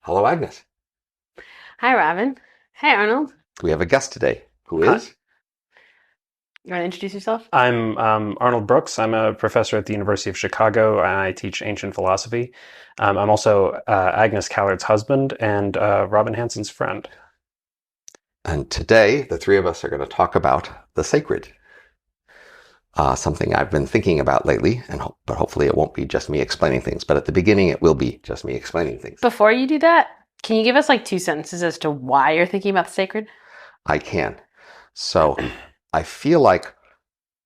Hello, Agnes. Hi, Robin. Hi, Arnold. We have a guest today. Who Hi, is? You want to introduce yourself? I'm Arnold Brooks. I'm a professor at the University of Chicago, and I teach ancient philosophy. I'm also Agnes Callard's husband and Robin Hanson's friend. And today, the three of us are going to talk about the sacred. Something I've been thinking about lately, but hopefully it won't be just me explaining things. But at the beginning, it will be just me explaining things. Before you do that, can you give us like two sentences as to why you're thinking about the sacred? I can. So I feel like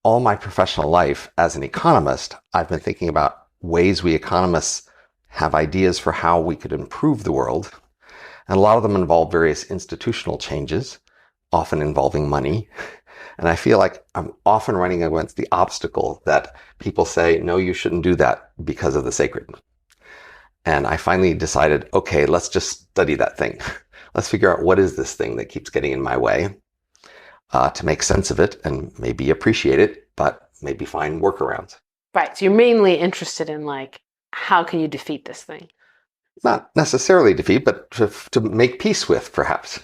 all my professional life as an economist, I've been thinking about ways we economists have ideas for how we could improve the world. And a lot of them involve various institutional changes, often involving money. And I feel like I'm often running against the obstacle that people say, no, you shouldn't do that because of the sacred. And I finally decided, okay, let's just study that thing. Let's figure out what is this thing that keeps getting in my way, to make sense of it and maybe appreciate it, but maybe find workarounds. Right. So you're mainly interested in like, how can you defeat this thing? Not necessarily defeat, but to make peace with, perhaps,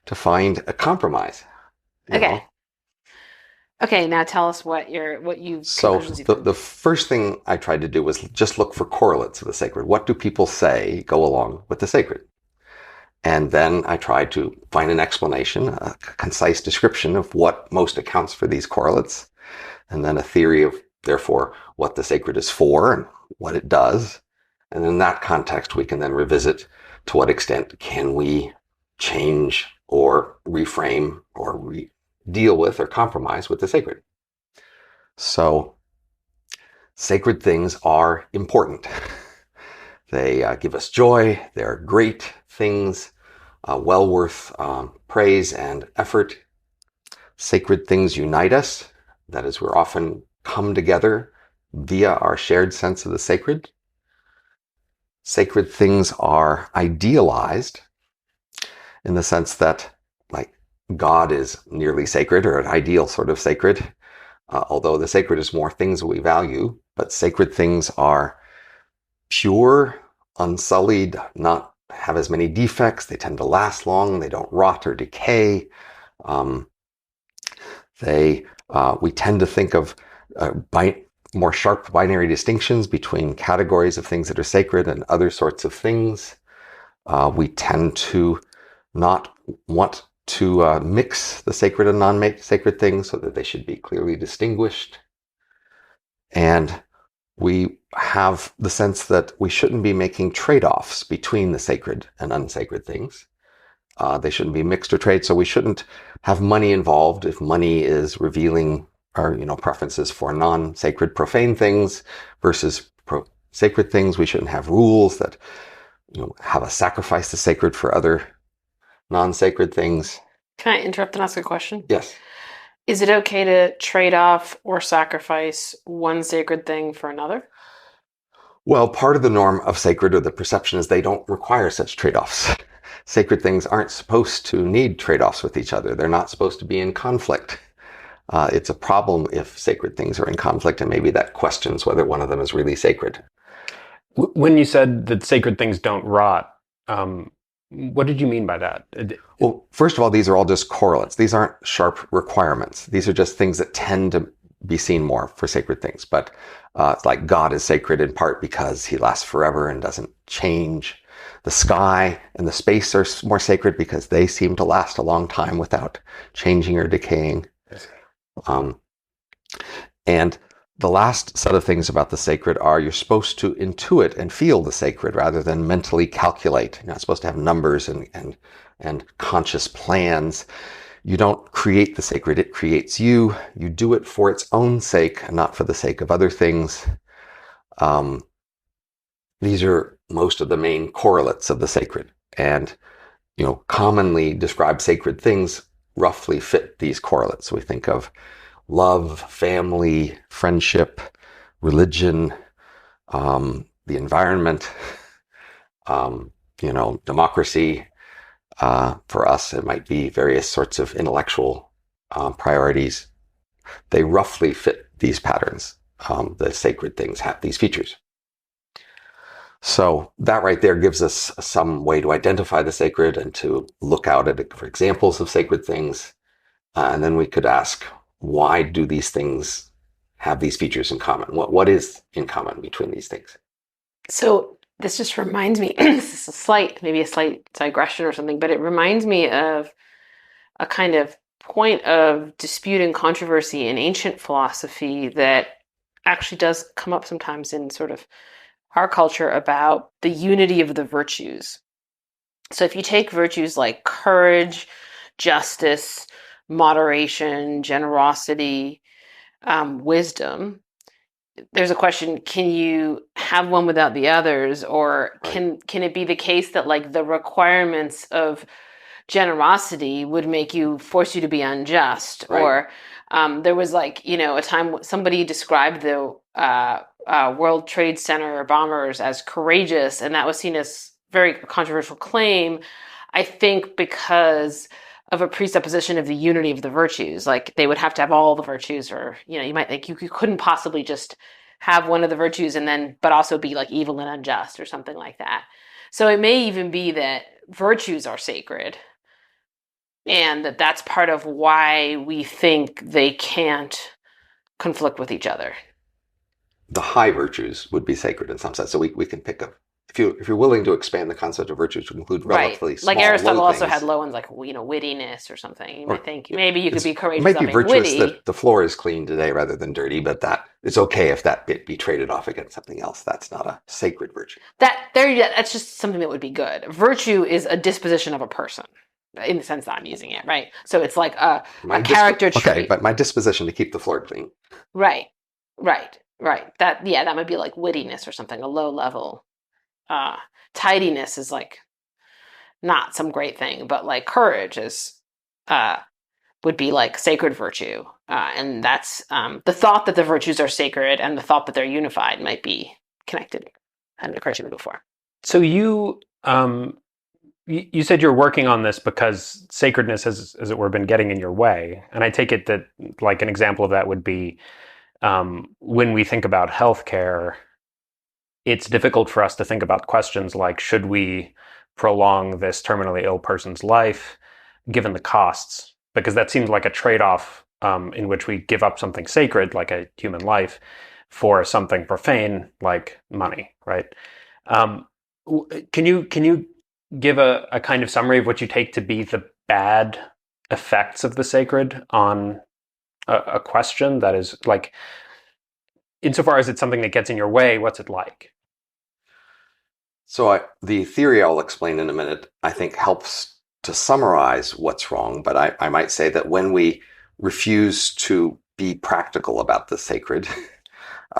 to find a compromise. You Okay. know? Okay, now tell us what you So conclusions you the first thing I tried to do was just look for correlates of the sacred. What do people say go along with the sacred? And then I tried to find an explanation, a concise description of what most accounts for these correlates, and then a theory of, therefore, what the sacred is for and what it does. And in that context, we can then revisit to what extent can we change or reframe or deal with or compromise with the sacred. So sacred things are important. They give us joy. They're great things, well worth praise and effort. Sacred things unite us. That is, we're often come together via our shared sense of the sacred. Sacred things are idealized in the sense that, like, God is nearly sacred, or an ideal sort of sacred, although the sacred is more things that we value. But sacred things are pure, unsullied, not have as many defects. They tend to last long. They don't rot or decay. We tend to think of more sharp binary distinctions between categories of things that are sacred and other sorts of things. We tend to not want to mix the sacred and non-sacred things so that they should be clearly distinguished. And we have the sense that we shouldn't be making trade-offs between the sacred and unsacred things. They shouldn't be mixed or trade, so we shouldn't have money involved if money is revealing our, preferences for non-sacred, profane things versus sacred things. We shouldn't have rules that, have a sacrifice the sacred for other non-sacred things. Can I interrupt and ask a question? Yes. Is it okay to trade off or sacrifice one sacred thing for another? Well, part of the norm of sacred, or the perception, is they don't require such trade-offs. Sacred things aren't supposed to need trade-offs with each other. They're not supposed to be in conflict. It's a problem if sacred things are in conflict, and maybe that questions whether one of them is really sacred. When you said that sacred things don't rot, what did you mean by that? Well, first of all, these are all just correlates. These aren't sharp requirements. These are just things that tend to be seen more for sacred things. But it's like God is sacred in part because he lasts forever and doesn't change. The sky and the space are more sacred because they seem to last a long time without changing or decaying. And the last set of things about the sacred are you're supposed to intuit and feel the sacred rather than mentally calculate. You're not supposed to have numbers and conscious plans. You don't create the sacred, it creates you. You do it for its own sake and not for the sake of other things. These are most of the main correlates of the sacred. And, commonly described sacred things roughly fit these correlates. So we think of love, family, friendship, religion, the environment, democracy. For us, it might be various sorts of intellectual priorities. They roughly fit these patterns. The sacred things have these features. So that right there gives us some way to identify the sacred and to look out at it for examples of sacred things. And then we could ask, why do these things have these features in common? What is in common between these things? So this just reminds me, this is maybe a slight digression or something, but it reminds me of a kind of point of dispute and controversy in ancient philosophy that actually does come up sometimes in sort of our culture about the unity of the virtues. So if you take virtues like courage, justice, moderation, generosity, wisdom, there's a question: can you have one without the others, or Right. can it be the case that like the requirements of generosity would force you to be unjust? Right. Or there was like, a time somebody described the World Trade Center bombers as courageous, and that was seen as very controversial claim, I think, because of a presupposition of the unity of the virtues. Like they would have to have all the virtues, or you might think you couldn't possibly just have one of the virtues and then but also be like evil and unjust or something like that. So it may even be that virtues are sacred, and that's part of why we think they can't conflict with each other. The high virtues would be sacred in some sense. So we can pick up, if you're willing to expand the concept of virtue to include Right. relatively small, Like Aristotle low also had things, low ones, like, wittiness or something. You might or think maybe you could be it courageous might without be being virtuous witty. that the floor is clean today rather than dirty, but that it's okay if that bit be traded off against something else. That's not a sacred virtue. That's just something that would be good. Virtue is a disposition of a person, in the sense that I'm using it, right? So it's like a character Okay, trait. but my disposition to keep the floor clean. Right. Right. Right. That might be like wittiness or something, a low level. Uh Tidiness is like not some great thing, but like courage is uh would be like sacred virtue. And that's the thought that the virtues are sacred and the thought that they're unified might be connected. Hadn't occurred to me before. So you said you're working on this because sacredness has, as it were, been getting in your way, and I take it that like an example of that would be when we think about healthcare, it's difficult for us to think about questions like, should we prolong this terminally ill person's life given the costs? Because that seems like a trade-off in which we give up something sacred, like a human life, for something profane, like money, right? Um, can you give a kind of summary of what you take to be the bad effects of the sacred on a question that is like, insofar as it's something that gets in your way, what's it like? So the theory I'll explain in a minute, I think helps to summarize what's wrong. But I might say that when we refuse to be practical about the sacred,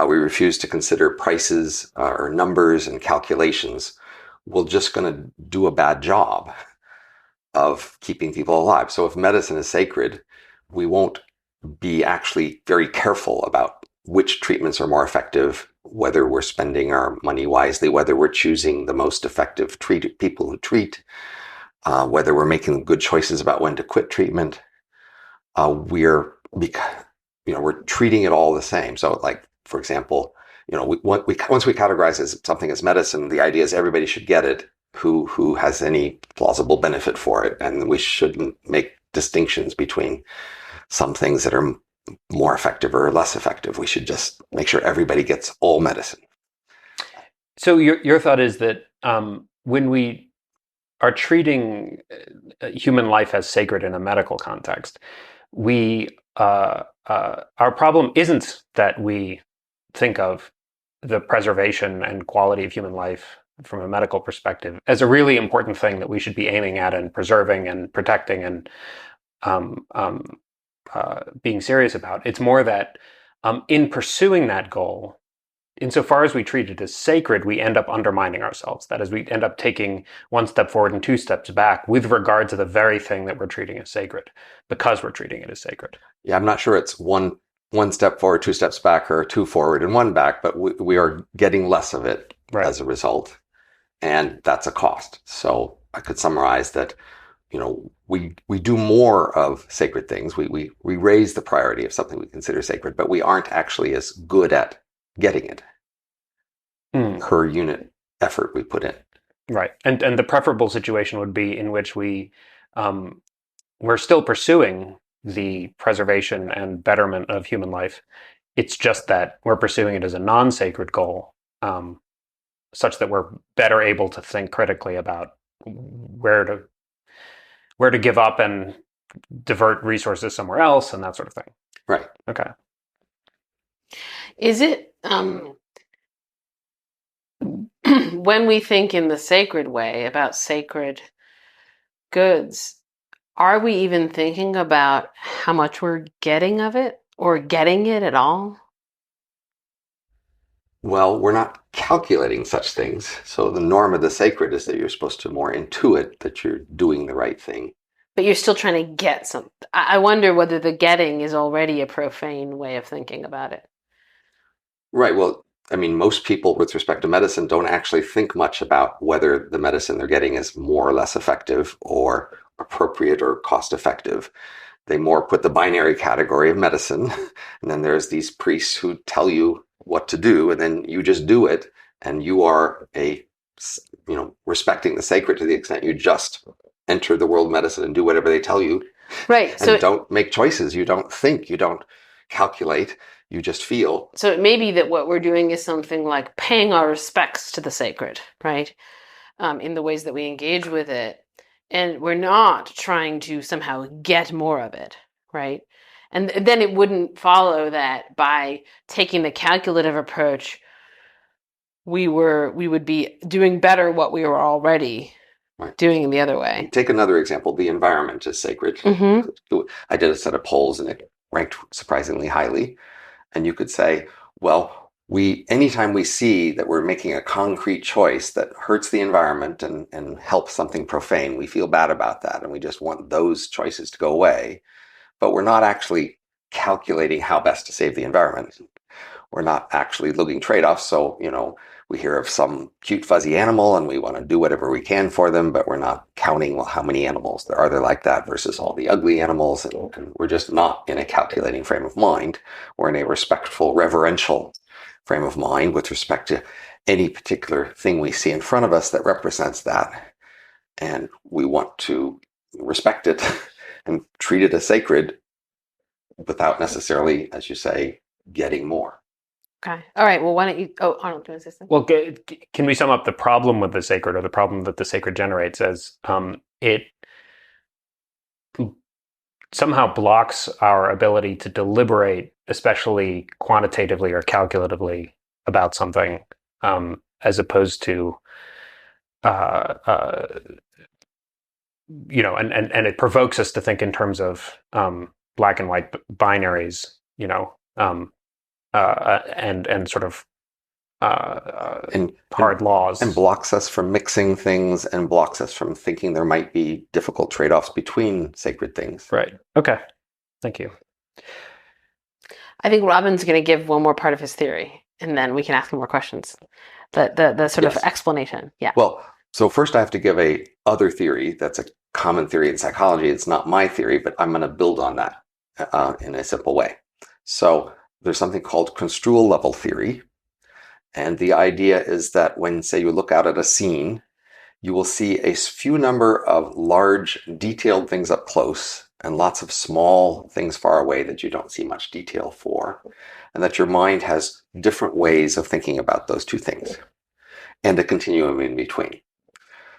we refuse to consider prices or numbers and calculations, we're just going to do a bad job of keeping people alive. So if medicine is sacred, we won't be actually very careful about which treatments are more effective, whether we're spending our money wisely, whether we're choosing the most effective people who treat, whether we're making good choices about when to quit treatment. We're treating it all the same. So, like for example, once we categorize something as medicine, the idea is everybody should get it who has any plausible benefit for it, and we shouldn't make distinctions between some things that are more effective or less effective. We should just make sure everybody gets all medicine. So your thought is that when we are treating human life as sacred in a medical context, we our problem isn't that we think of the preservation and quality of human life from a medical perspective as a really important thing that we should be aiming at and preserving and protecting and being serious about. It's more that in pursuing that goal, insofar as we treat it as sacred, we end up undermining ourselves. That is, we end up taking one step forward and two steps back with regard to the very thing that we're treating as sacred, because we're treating it as sacred. Yeah, I'm not sure it's one step forward, two steps back, or two forward and one back, but we are getting less of it as a result. And that's a cost. So I could summarize that, we do more of sacred things. We raise the priority of something we consider sacred, but we aren't actually as good at getting it per unit effort we put in. Right. And the preferable situation would be in which we're still pursuing the preservation and betterment of human life. It's just that we're pursuing it as a non-sacred goal, such that we're better able to think critically about where to give up and divert resources somewhere else and that sort of thing. Right. Okay. Is it when we think in the sacred way about sacred goods, are we even thinking about how much we're getting of it or getting it at all? Well, we're not calculating such things. So the norm of the sacred is that you're supposed to more intuit that you're doing the right thing. But you're still trying to get something. I wonder whether the getting is already a profane way of thinking about it. Right. Well, I mean, most people with respect to medicine don't actually think much about whether the medicine they're getting is more or less effective or appropriate or cost effective. They more put the binary category of medicine. And then there's these priests who tell you what to do, and then you just do it. And you are respecting the sacred to the extent you just enter the world of medicine and do whatever they tell you. Right. And So don't make choices. You don't think, you don't calculate, you just feel. So it may be that what we're doing is something like paying our respects to the sacred, right? In the ways that we engage with it. And we're not trying to somehow get more of it, right? And then it wouldn't follow that by taking the calculative approach, we would be doing better what we were already doing in the other way. Take another example. The environment is sacred. Mm-hmm. I did a set of polls and it ranked surprisingly highly. And you could say, well, anytime we see that we're making a concrete choice that hurts the environment and helps something profane, we feel bad about that. And we just want those choices to go away. But we're not actually calculating how best to save the environment. We're not actually looking trade-offs. So, we hear of some cute fuzzy animal and we want to do whatever we can for them, but we're not counting, well, how many animals there are like that versus all the ugly animals. And we're just not in a calculating frame of mind. We're in a respectful, reverential frame of mind with respect to any particular thing we see in front of us that represents that. And we want to respect it and treat it as sacred without necessarily, as you say, getting more. Okay. All right. Well, why don't you... Oh, Arnold, do you want to say something? Well, can we sum up the problem with the sacred, or the problem that the sacred generates, as it somehow blocks our ability to deliberate, especially quantitatively or calculatively, about something, as opposed to, and it provokes us to think in terms of black and white binaries, and sort of hard laws. And blocks us from mixing things and blocks us from thinking there might be difficult trade-offs between sacred things. Right. Okay. Thank you. I think Robin's going to give one more part of his theory, and then we can ask him more questions. The sort of explanation. Yeah. Well, so first I have to give a other theory that's a common theory in psychology. It's not my theory, but I'm going to build on that in a simple way. So there's something called construal level theory. And the idea is that when, say, you look out at a scene, you will see a few number of large, detailed things up close and lots of small things far away that you don't see much detail for, and that your mind has different ways of thinking about those two things and a continuum in between.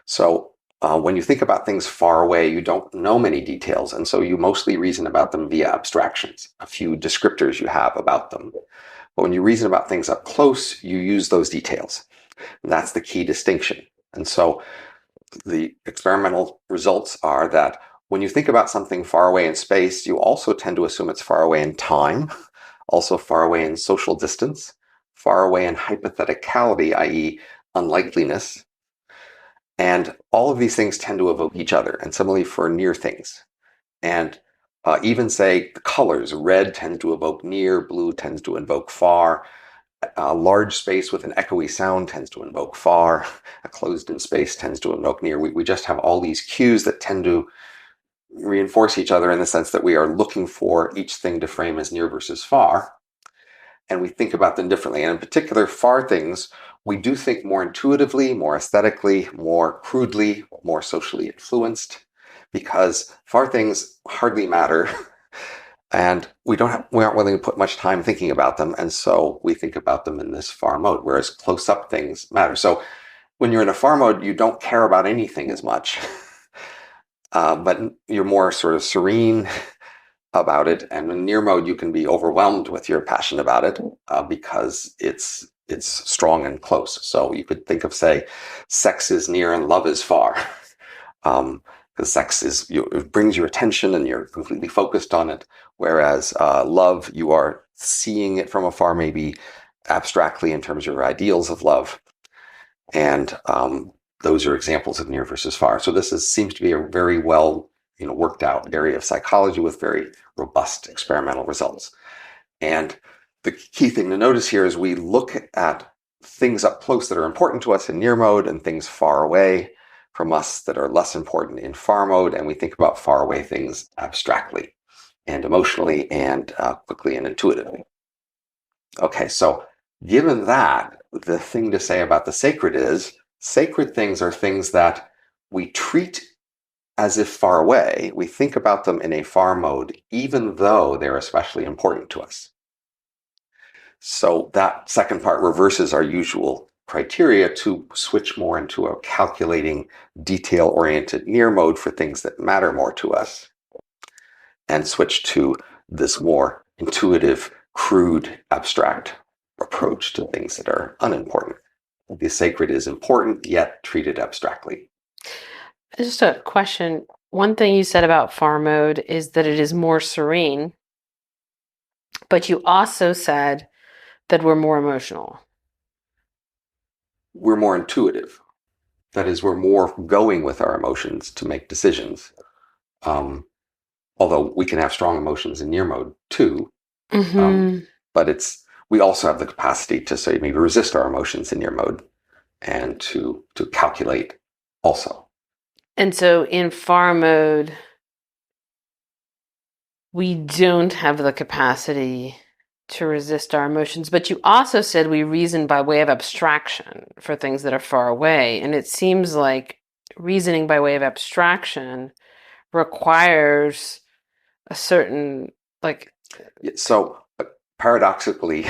So when you think about things far away, you don't know many details, and so you mostly reason about them via abstractions, a few descriptors you have about them. But when you reason about things up close, you use those details. And that's the key distinction. And so the experimental results are that when you think about something far away in space, you also tend to assume it's far away in time, also far away in social distance, far away in hypotheticality, i.e. unlikeliness. And all of these things tend to evoke each other, and similarly for near things. And even say the colors, red tends to evoke near, blue tends to evoke far, a large space with an echoey sound tends to invoke far, a closed-in space tends to invoke near. We just have all these cues that tend to reinforce each other in the sense that we are looking for each thing to frame as near versus far, and we think about them differently. And in particular, far things We do think more intuitively, more aesthetically, more crudely, more socially influenced, because far things hardly matter. And we aren't willing to put much time thinking about them. And so we think about them in this far mode, whereas close up things matter. So when you're in a far mode, you don't care about anything as much, but you're more sort of serene about it. And in near mode, you can be overwhelmed with your passion about it because it's strong and close. So you could think of, say, sex is near and love is far. Because sex it brings your attention and you're completely focused on it. Whereas love, you are seeing it from afar, maybe abstractly in terms of your ideals of love. And those are examples of near versus far. So this seems to be a very well worked out area of psychology with very robust experimental results. And the key thing to notice here is we look at things up close that are important to us in near mode and things far away from us that are less important in far mode, and we think about far away things abstractly and emotionally and quickly and intuitively. Okay, so given that, the thing to say about the sacred is sacred things are things that we treat as if far away. We think about them in a far mode, even though they're especially important to us. So that second part reverses our usual criteria to switch more into a calculating, detail-oriented near mode for things that matter more to us, and switch to this more intuitive, crude, abstract approach to things that are unimportant. The sacred is important, yet treated abstractly. Just a question. One thing you said about far mode is that it is more serene, but you also said that we're more emotional. We're more intuitive. That is, we're more going with our emotions to make decisions. Although we can have strong emotions in near mode too. Mm-hmm. But we also have the capacity to, say, maybe resist our emotions in near mode and to calculate also. And so in far mode, we don't have the capacity to resist our emotions. But you also said we reason by way of abstraction for things that are far away. And it seems like reasoning by way of abstraction requires a certain, So paradoxically,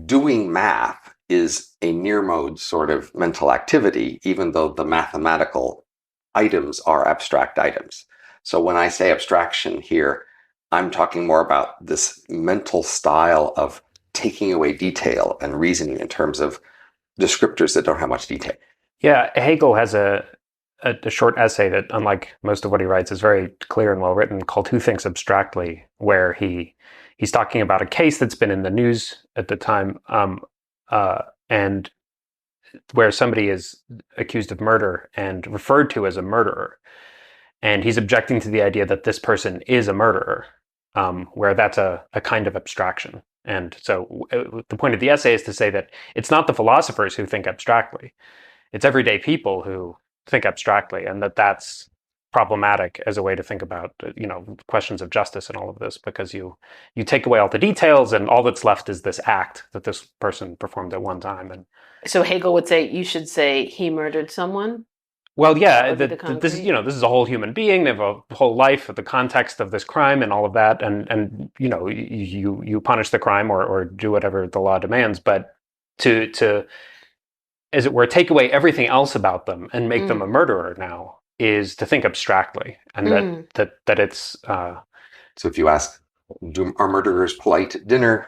doing math is a near mode sort of mental activity, even though the mathematical items are abstract items. So when I say abstraction here, I'm talking more about this mental style of taking away detail and reasoning in terms of descriptors that don't have much detail. Yeah, Hegel has a short essay that, unlike most of what he writes, is very clear and well written, called "Who Thinks Abstractly," where he's talking about a case that's been in the news at the time, and where somebody is accused of murder and referred to as a murderer, and he's objecting to the idea that this person is a murderer, where that's a kind of abstraction. And so the point of the essay is to say that it's not the philosophers who think abstractly, it's everyday people who think abstractly, and that's problematic as a way to think about questions of justice and all of this, because you take away all the details and all that's left is this act that this person performed at one time. And so Hegel would say you should say he murdered someone. Well, yeah, this is a whole human being. They have a whole life, the context of this crime and all of that, and you punish the crime or do whatever the law demands, but to as it were, take away everything else about them and make them a murderer now is to think abstractly, and that it's. So if you ask, are murderers polite at dinner?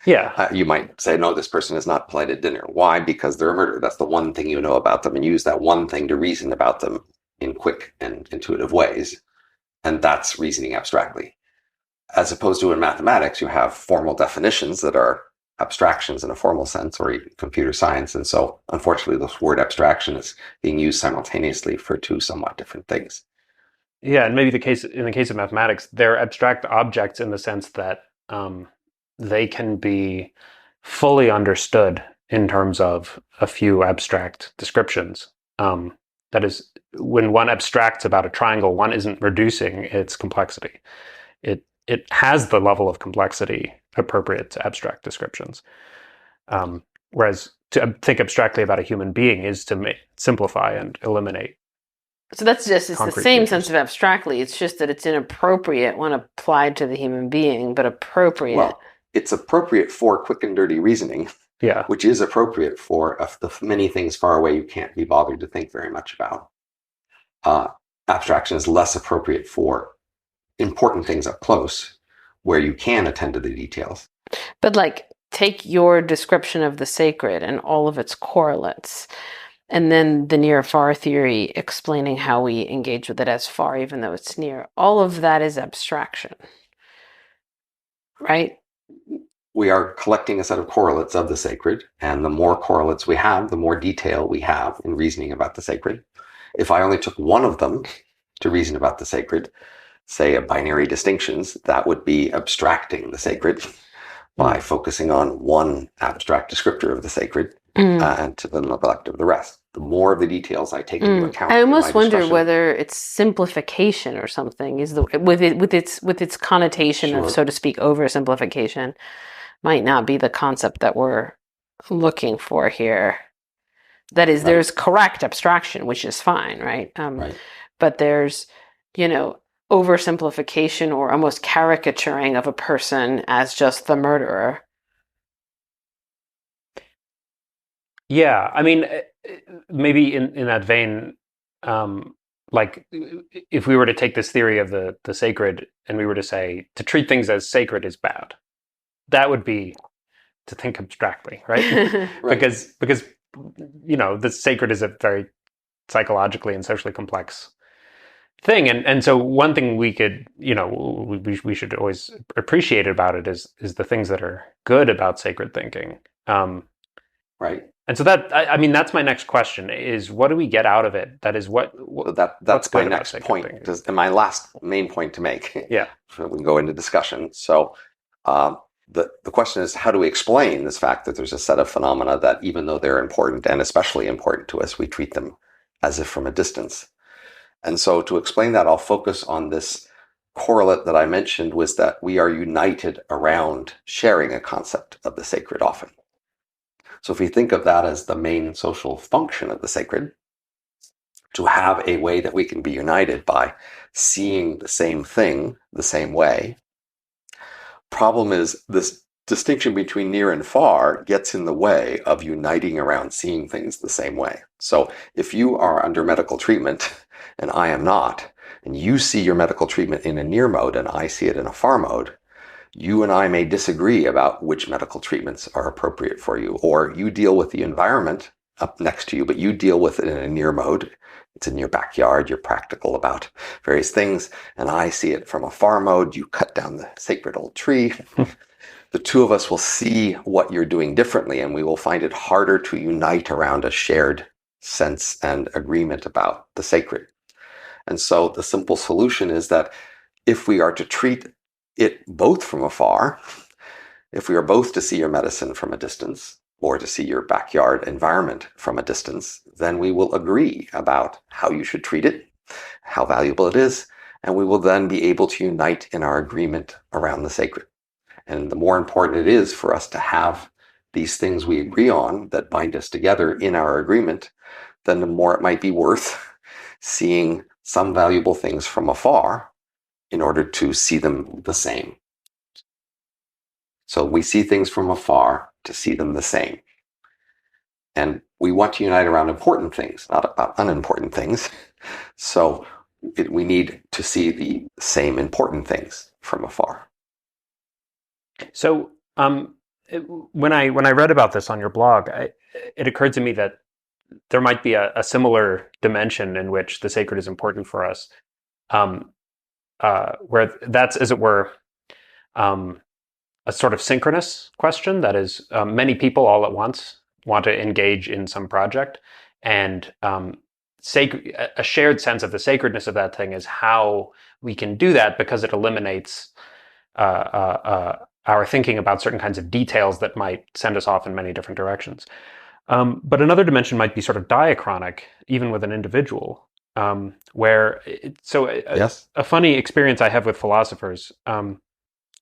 Yeah, you might say, no, this person is not polite at dinner. Why? Because they're a murderer. That's the one thing you know about them, and use that one thing to reason about them in quick and intuitive ways. And that's reasoning abstractly. As opposed to in mathematics, you have formal definitions that are abstractions in a formal sense, or even computer science. And so, unfortunately, this word abstraction is being used simultaneously for two somewhat different things. Yeah, and maybe in the case of mathematics, they're abstract objects in the sense that they can be fully understood in terms of a few abstract descriptions. That is, when one abstracts about a triangle, one isn't reducing its complexity. It has the level of complexity appropriate to abstract descriptions. Whereas to think abstractly about a human being is to simplify and eliminate. So that's just, it's the Concrete same features. sense of abstractly. It's just that it's inappropriate when applied to the human being, but appropriate. Well, it's appropriate for quick and dirty reasoning, Yeah. which is appropriate for the many things far away you can't be bothered to think very much about. Abstraction is less appropriate for important things up close, where you can attend to the details. But like, take your description of the sacred and all of its correlates, and then the near-far theory explaining how we engage with it as far, even though it's near. All of that is abstraction, right? We are collecting a set of correlates of the sacred, and the more correlates we have, the more detail we have in reasoning about the sacred. If I only took one of them to reason about the sacred, say a binary distinctions, that would be abstracting the sacred by focusing on one abstract descriptor of the sacred and to the neglect of the rest. The more of the details I take into account. I almost wonder whether it's simplification or something is the with its connotation of, so to speak, oversimplification might not be the concept that we're looking for here. That is, there's correct abstraction, which is fine, right? But there's, oversimplification or almost caricaturing of a person as just the murderer. Yeah, I mean, maybe in that vein, like if we were to take this theory of the sacred and we were to say to treat things as sacred is bad, that would be to think abstractly, right? Because the sacred is a very psychologically and socially complex thing, and so one thing we could, we should always appreciate about it is the things that are good about sacred thinking. Right. And so that, I mean, that's my next question is, what do we get out of it? That is that's my next point, and my last main point to make. Yeah. So we can go into discussion. So the question is, how do we explain this fact that there's a set of phenomena that, even though they're important and especially important to us, we treat them as if from a distance? And so to explain that, I'll focus on this correlate that I mentioned, was that we are united around sharing a concept of the sacred often. So if we think of that as the main social function of the sacred, to have a way that we can be united by seeing the same thing the same way. Problem is, this distinction between near and far gets in the way of uniting around seeing things the same way. So if you are under medical treatment and I am not, and you see your medical treatment in a near mode and I see it in a far mode, you and I may disagree about which medical treatments are appropriate for you, or you deal with the environment up next to you, but you deal with it in a near mode. It's in your backyard, you're practical about various things, and I see it from a far mode. You cut down the sacred old tree. The two of us will see what you're doing differently, and we will find it harder to unite around a shared sense and agreement about the sacred. And so the simple solution is that if we are to treat it both from afar, if we are both to see your medicine from a distance or to see your backyard environment from a distance, then we will agree about how you should treat it, how valuable it is, and we will then be able to unite in our agreement around the sacred. And the more important it is for us to have these things we agree on that bind us together in our agreement, then the more it might be worth seeing some valuable things from afar in order to see them the same. So we see things from afar to see them the same. And we want to unite around important things, not about unimportant things. So we need to see the same important things from afar. So when I read about this on your blog, it occurred to me that there might be a similar dimension in which the sacred is important for us, where that's, as it were, a sort of synchronous question. That is, many people all at once want to engage in some project, and a shared sense of the sacredness of that thing is how we can do that, because it eliminates our thinking about certain kinds of details that might send us off in many different directions. But another dimension might be sort of diachronic, even with an individual, where a funny experience I have with philosophers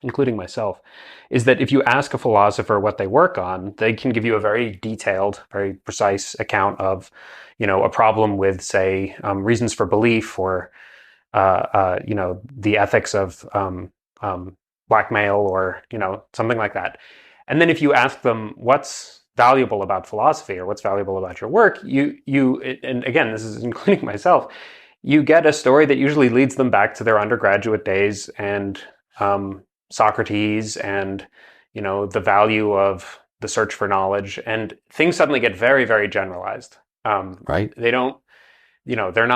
including myself, is that if you ask a philosopher what they work on, they can give you a very detailed, very precise account of, a problem with, say, reasons for belief, or the ethics of blackmail, or something like that. And then if you ask them what's valuable about philosophy or what's valuable about your work, and again, this is including myself, you get a story that usually leads them back to their undergraduate days and Socrates and the value of the search for knowledge, and things suddenly get very, very generalized. Right. They don't, they're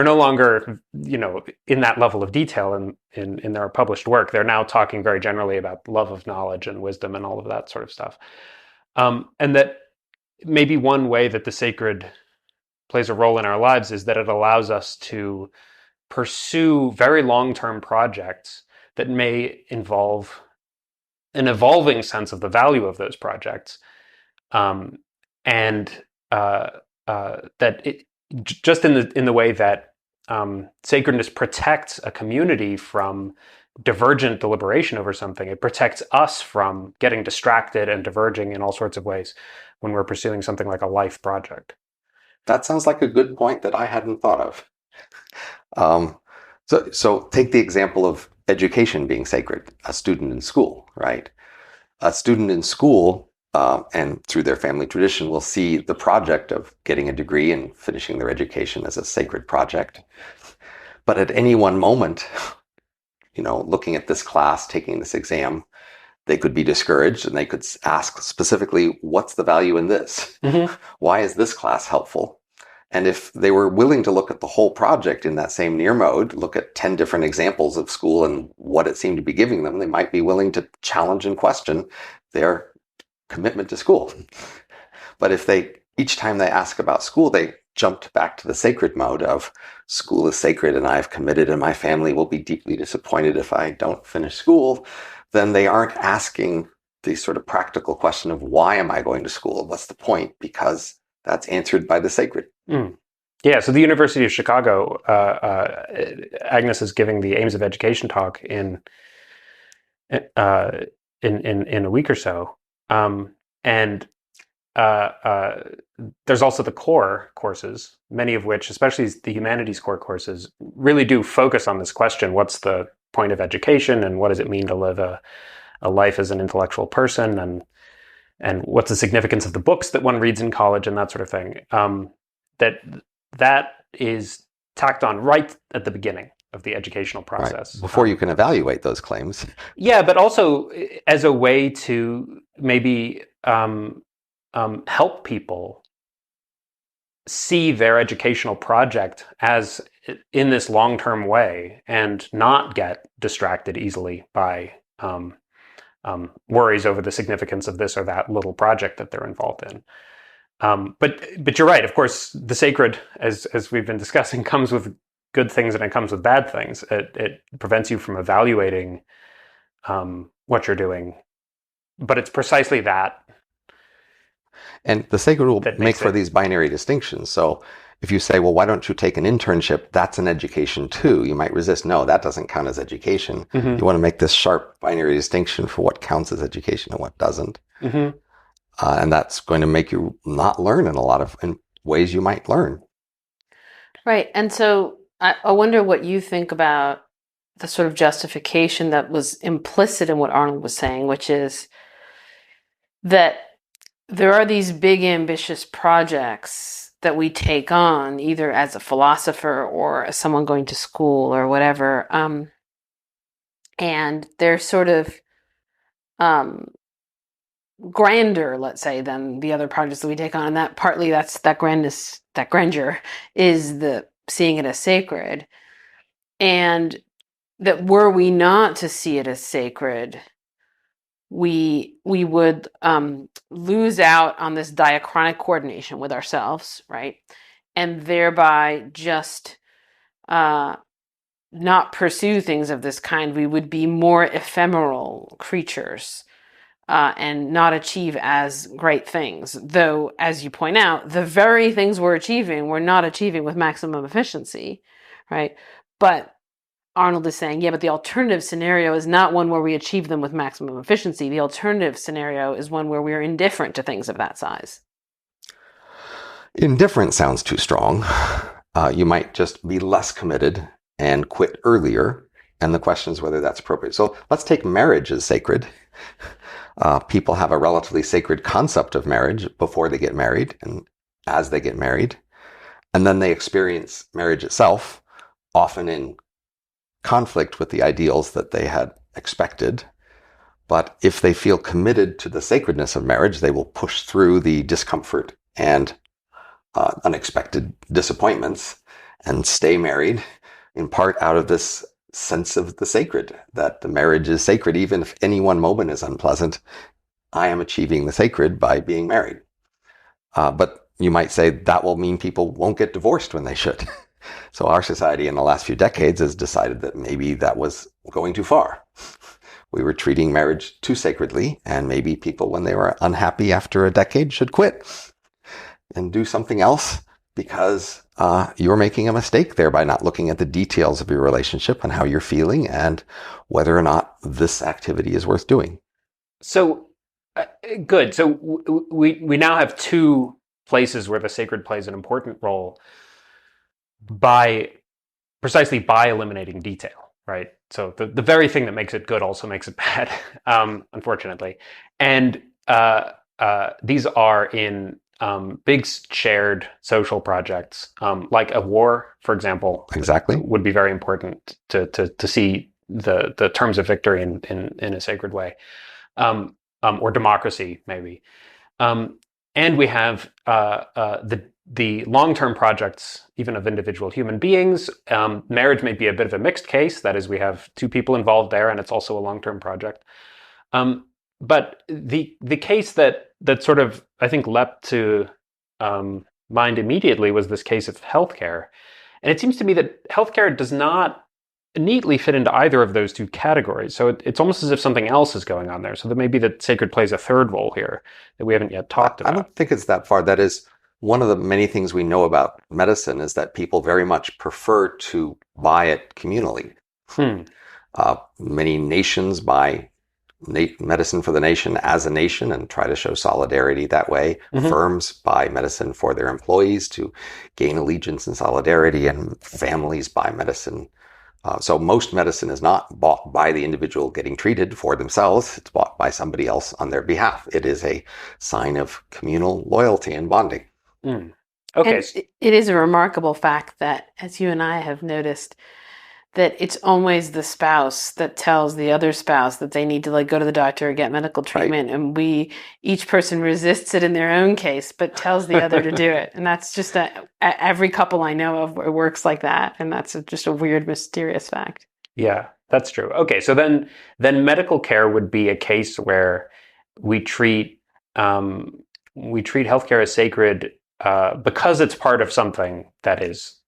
no longer in that level of detail in their published work. They're now talking very generally about love of knowledge and wisdom and all of that sort of stuff. And that maybe one way that the sacred plays a role in our lives is that it allows us to pursue very long-term projects that may involve an evolving sense of the value of those projects, and that it just in the way that sacredness protects a community from divergent deliberation over something. It protects us from getting distracted and diverging in all sorts of ways when we're pursuing something like a life project. That sounds like a good point that I hadn't thought of. So take the example of education being sacred, a student in school, right? A student in school, and through their family tradition, will see the project of getting a degree and finishing their education as a sacred project. But at any one moment, looking at this class, taking this exam, they could be discouraged and they could ask specifically, what's the value in this? Mm-hmm. Why is this class helpful? And if they were willing to look at the whole project in that same near mode, look at 10 different examples of school and what it seemed to be giving them, they might be willing to challenge and question their commitment to school. But if each time they ask about school, they jumped back to the sacred mode of school is sacred and I've committed and my family will be deeply disappointed if I don't finish school, then they aren't asking the sort of practical question of why am I going to school? What's the point? Because that's answered by the sacred. Mm. Yeah, so the University of Chicago, Agnes is giving the Aims of Education talk in a week or so, and there's also the core courses, many of which, especially the humanities core courses, really do focus on this question: what's the point of education, and what does it mean to live a life as an intellectual person, and what's the significance of the books that one reads in college, and that sort of thing. That is tacked on right at the beginning of the educational process. Right. Before you can evaluate those claims. Yeah, but also as a way to maybe help people see their educational project as in this long-term way and not get distracted easily by worries over the significance of this or that little project that they're involved in. But you're right. Of course, the sacred, as we've been discussing, comes with good things and it comes with bad things. It prevents you from evaluating what you're doing. But it's precisely that. And the sacred will make for these binary distinctions. So if you say, well, why don't you take an internship? That's an education too. You might resist. No, that doesn't count as education. Mm-hmm. You want to make this sharp binary distinction for what counts as education and what doesn't. Mm-hmm. And that's going to make you not learn in a lot of ways you might learn. Right. And so I wonder what you think about the sort of justification that was implicit in what Arnold was saying, which is that there are these big, ambitious projects that we take on, either as a philosopher or as someone going to school or whatever. And they're sort of grander, let's say, than the other projects that we take on. And that partly that grandeur is the seeing it as sacred. And that were we not to see it as sacred, we would lose out on this diachronic coordination with ourselves, right? And thereby just not pursue things of this kind. We would be more ephemeral creatures and not achieve as great things. Though, as you point out, the very things we're not achieving with maximum efficiency, right? But Arnold is saying, yeah, but the alternative scenario is not one where we achieve them with maximum efficiency. The alternative scenario is one where we're indifferent to things of that size. Indifferent sounds too strong. You might just be less committed and quit earlier. And the question is whether that's appropriate. So let's take marriage as sacred. People have a relatively sacred concept of marriage before they get married and as they get married. And then they experience marriage itself, often in conflict with the ideals that they had expected. But if they feel committed to the sacredness of marriage, they will push through the discomfort and unexpected disappointments and stay married, in part out of this sense of the sacred, that the marriage is sacred. Even if any one moment is unpleasant, I am achieving the sacred by being married. But you might say that will mean people won't get divorced when they should. So our society in the last few decades has decided that maybe that was going too far. We were treating marriage too sacredly, and maybe people, when they were unhappy after a decade, should quit and do something else, because you're making a mistake there by not looking at the details of your relationship and how you're feeling and whether or not this activity is worth doing. So, good. So we now have two places where the sacred plays an important role precisely by eliminating detail, right? So the very thing that makes it good also makes it bad, unfortunately. And these are in big shared social projects, like a war, for example. Exactly. Would be very important to see the terms of victory in a sacred way, or democracy maybe. And we have the long-term projects, even of individual human beings. Marriage may be a bit of a mixed case. That is, we have two people involved there, and it's also a long-term project. But the case that sort of, I think, leapt to mind immediately was this case of healthcare. And it seems to me that healthcare does not neatly fit into either of those two categories. So it's almost as if something else is going on there. So that maybe that sacred plays a third role here that we haven't yet talked about. I don't think it's that far. That is one of the many things we know about medicine, is that people very much prefer to buy it communally. Many nations buy medicine for the nation as a nation and try to show solidarity that way. Mm-hmm. Firms buy medicine for their employees to gain allegiance and solidarity, and families buy medicine. So most medicine is not bought by the individual getting treated for themselves. It's bought by somebody else on their behalf. It is a sign of communal loyalty and bonding. Okay. And it is a remarkable fact that, as you and I have noticed, that it's always the spouse that tells the other spouse that they need to go to the doctor or get medical treatment. Right. And each person resists it in their own case, but tells the other to do it. And that's just every couple I know of works like that. And that's just a weird, mysterious fact. Yeah, that's true. Okay. So then medical care would be a case where we treat healthcare as sacred, because it's part of something that is,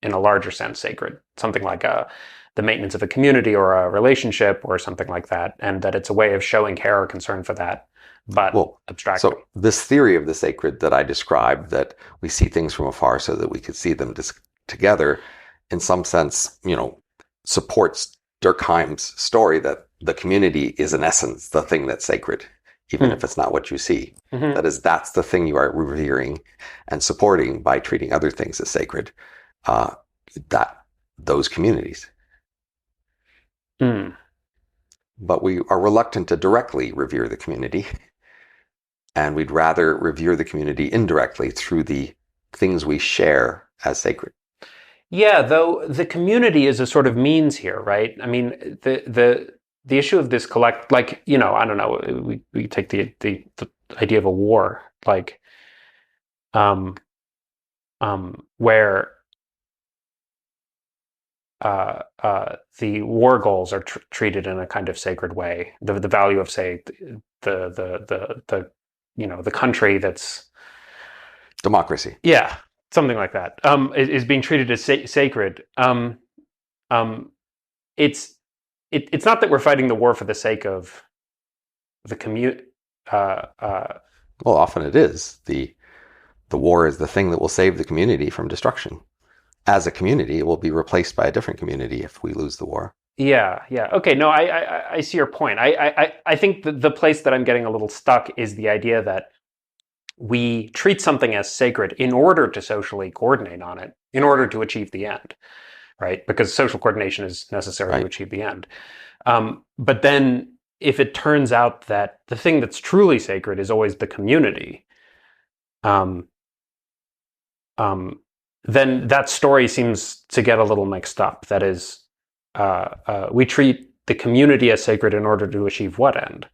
in a larger sense, sacred, something like the maintenance of a community or a relationship or something like that, and that it's a way of showing care or concern for that, but abstractly. So this theory of the sacred that I described, that we see things from afar so that we could see them together, in some sense, supports Durkheim's story that the community is in essence the thing that's sacred, even if it's not what you see. Mm-hmm. That is, that's the thing you are revering and supporting by treating other things as sacred. Those communities. But we are reluctant to directly revere the community, and we'd rather revere the community indirectly through the things we share as sacred. Yeah, though the community is a sort of means here, right? I mean, the issue of this I don't know, we take the idea of a war, where the war goals are treated in a kind of sacred way. The value of, say, the country that's democracy. Yeah, something like that. Is being treated as sacred. It's not that we're fighting the war for the sake of the community. Well, often it is. The war is the thing that will save the community from destruction. as a community, it will be replaced by a different community if we lose the war. Yeah, yeah. Okay, no, I see your point. I think the place that I'm getting a little stuck is the idea that we treat something as sacred in order to socially coordinate on it, in order to achieve the end, right? Because social coordination is necessary to Right. achieve the end. But then if it turns out that the thing that's truly sacred is always the community, um, then that story seems to get a little mixed up. That is, we treat the community as sacred in order to achieve what end?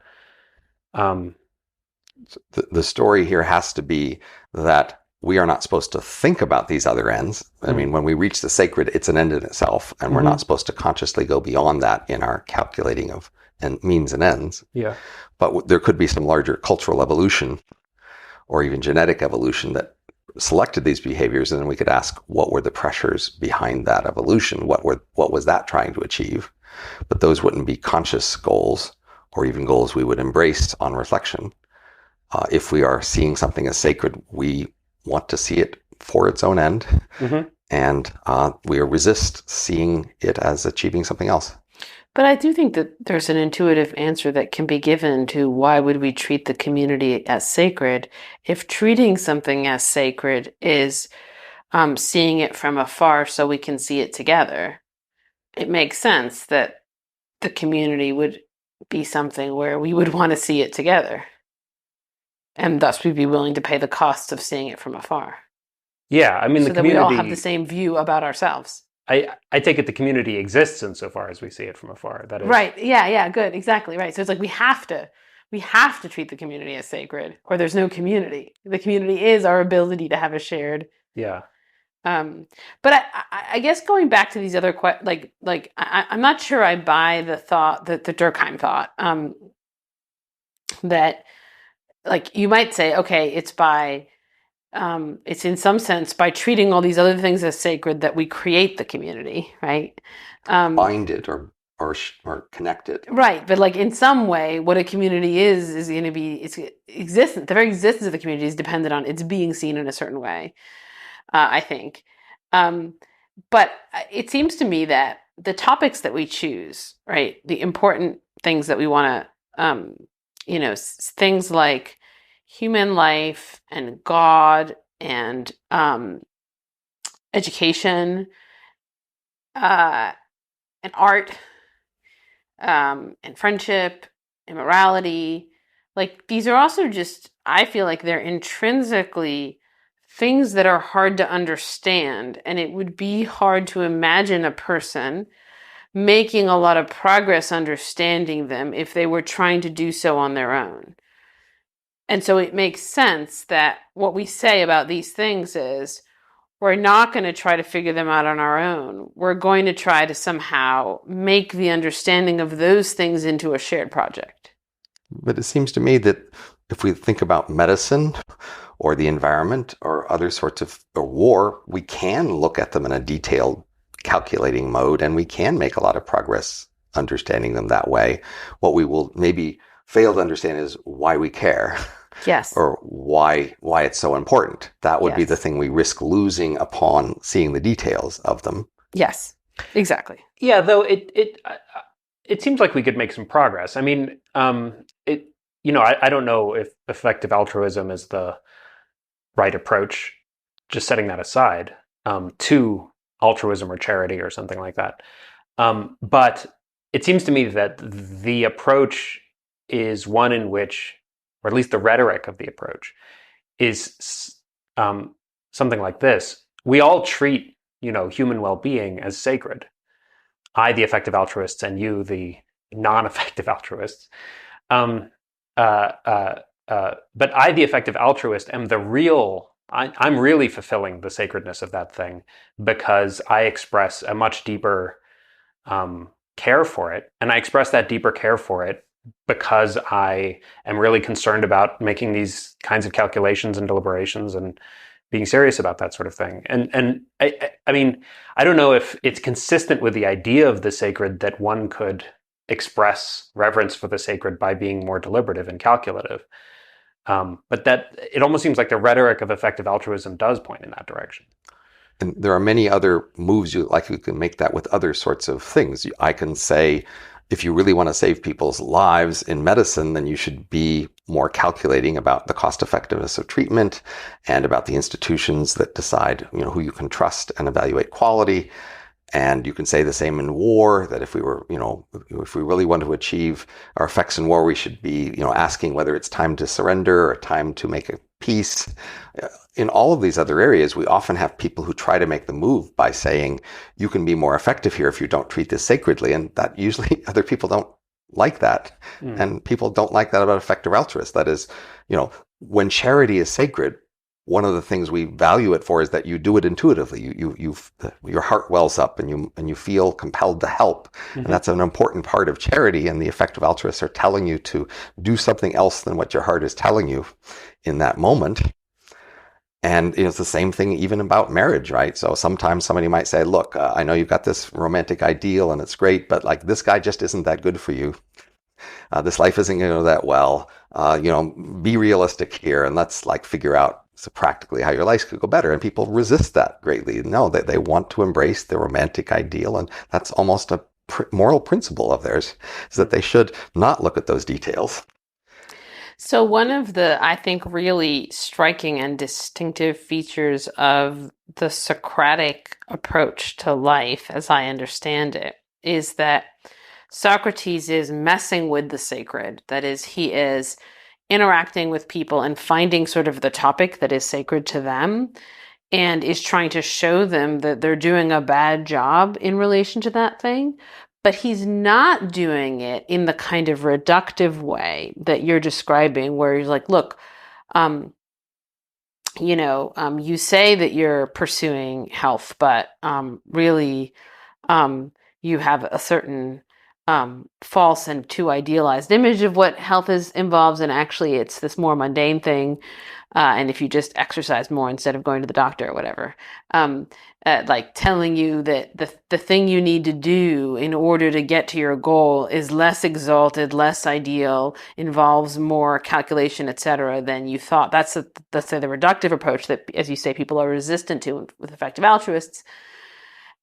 The story here has to be that we are not supposed to think about these other ends. I mean, when we reach the sacred, it's an end in itself, and we're not supposed to consciously go beyond that in our calculating of means and ends. Yeah. But there could be some larger cultural evolution or even genetic evolution that selected these behaviors, and then we could ask, what were the pressures behind that evolution? What was that trying to achieve? But those wouldn't be conscious goals or even goals we would embrace on reflection. If we are seeing something as sacred, we want to see it for its own end, and we resist seeing it as achieving something else. But I do think that there's an intuitive answer that can be given to why would we treat the community as sacred if treating something as sacred is seeing it from afar so we can see it together. It makes sense that the community would be something where we would want to see it together. And thus we'd be willing to pay the cost of seeing it from afar. Yeah, I mean, so the community... that we all have the same view about ourselves. I take it the community exists insofar as we see it from afar. That is right. Yeah. Good. Exactly. Right. So it's like we have to treat the community as sacred, or there's no community. The community is our ability to have a shared. Yeah. But I guess going back to these other I'm not sure I buy the thought that the Durkheim thought that like you might say, okay, it's by. It's in some sense by treating all these other things as sacred that we create the community, right? Bind it or connect it. Right, but like in some way, what a community is going to be its existence. The very existence of the community is dependent on its being seen in a certain way, I think. But it seems to me that the topics that we choose, right, the important things that we want to, things like human life and God and education and art and friendship and morality. Like these are also just, I feel like they're intrinsically things that are hard to understand. And it would be hard to imagine a person making a lot of progress understanding them if they were trying to do so on their own. And so it makes sense that what we say about these things is we're not going to try to figure them out on our own. We're going to try to somehow make the understanding of those things into a shared project. But it seems to me that if we think about medicine or the environment or other sorts of war, we can look at them in a detailed calculating mode, and we can make a lot of progress understanding them that way. What we will maybe fail to understand is why we care. Yes. Or why it's so important. That would be Yes. the thing we risk losing upon seeing the details of them. Yes, exactly. Yeah, though it seems like we could make some progress. I mean, I don't know if effective altruism is the right approach, just setting that aside, to altruism or charity or something like that. But it seems to me that the approach is one in which, or at least the rhetoric of the approach, is something like this. We all treat, human well-being as sacred. I, the effective altruist, and you, the non-effective altruists. But I, the effective altruist, am I'm really fulfilling the sacredness of that thing because I express a much deeper care for it. And I express that deeper care for it because I am really concerned about making these kinds of calculations and deliberations and being serious about that sort of thing. And I mean, I don't know if it's consistent with the idea of the sacred that one could express reverence for the sacred by being more deliberative and calculative. But that it almost seems like the rhetoric of effective altruism does point in that direction. And there are many other moves you can make that with other sorts of things. I can say, if you really want to save people's lives in medicine, then you should be more calculating about the cost effectiveness of treatment and about the institutions that decide, who you can trust and evaluate quality. And you can say the same in war, that if we really want to achieve our effects in war, we should be, asking whether it's time to surrender or time to make a peace. In all of these other areas, we often have people who try to make the move by saying, you can be more effective here if you don't treat this sacredly. And that usually other people don't like that. And people don't like that about effective altruists. That is, when charity is sacred, one of the things we value it for is that you do it intuitively. Your heart wells up and you feel compelled to help. And that's an important part of charity. And the effective altruists are telling you to do something else than what your heart is telling you in that moment. And it's the same thing even about marriage, right? So sometimes somebody might say, look, I know you've got this romantic ideal and it's great, but like this guy just isn't that good for you. This life isn't going to go that well. Be realistic here and let's figure out practically how your life could go better. And people resist that greatly. No, they want to embrace the romantic ideal. And that's almost a moral principle of theirs, is that they should not look at those details. So one of the, I think, really striking and distinctive features of the Socratic approach to life, as I understand it, is that Socrates is messing with the sacred. That is, he is interacting with people and finding sort of the topic that is sacred to them and is trying to show them that they're doing a bad job in relation to that thing. But he's not doing it in the kind of reductive way that you're describing, where he's like, look, you say that you're pursuing health, but really you have a certain false and too idealized image of what health involves, and actually it's this more mundane thing. And if you just exercise more instead of going to the doctor or whatever, telling you that the thing you need to do in order to get to your goal is less exalted, less ideal, involves more calculation, etc., than you thought. That's the reductive approach that, as you say, people are resistant to with effective altruists.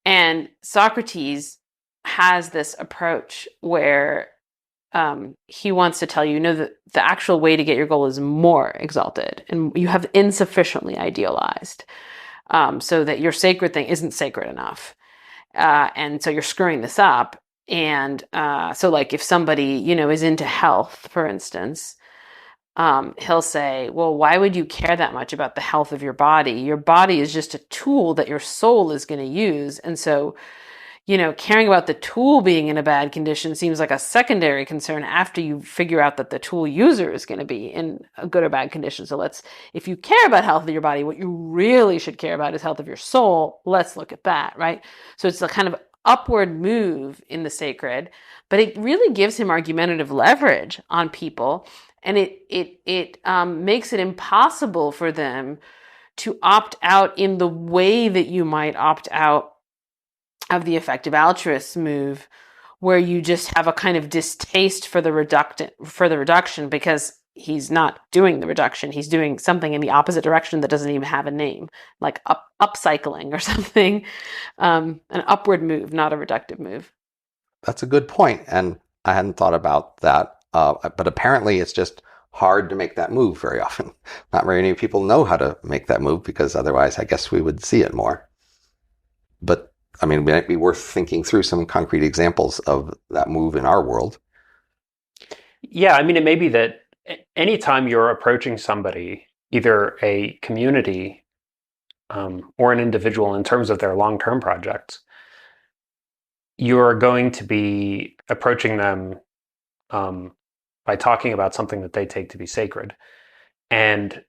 And Socrates has this approach where he wants to tell you, that the actual way to get your goal is more exalted, and you have insufficiently idealized, so that your sacred thing isn't sacred enough, and so you're screwing this up. And so, if somebody is into health, for instance, he'll say, well, why would you care that much about the health of your body? Your body is just a tool that your soul is going to use, and so caring about the tool being in a bad condition seems like a secondary concern after you figure out that the tool user is going to be in a good or bad condition. So if you care about health of your body, what you really should care about is health of your soul. Let's look at that, right? So it's a kind of upward move in the sacred, but it really gives him argumentative leverage on people. And it makes it impossible for them to opt out in the way that you might opt out of the effective altruist move, where you just have a kind of distaste for the reduction because he's not doing the reduction. He's doing something in the opposite direction that doesn't even have a name, like upcycling or something. An upward move, not a reductive move. That's a good point, and I hadn't thought about that. But apparently, it's just hard to make that move very often. Not very many people know how to make that move, because otherwise, I guess we would see it more. But it might be worth thinking through some concrete examples of that move in our world. Yeah, it may be that anytime you're approaching somebody, either a community or an individual, in terms of their long-term projects, you're going to be approaching them by talking about something that they take to be sacred. And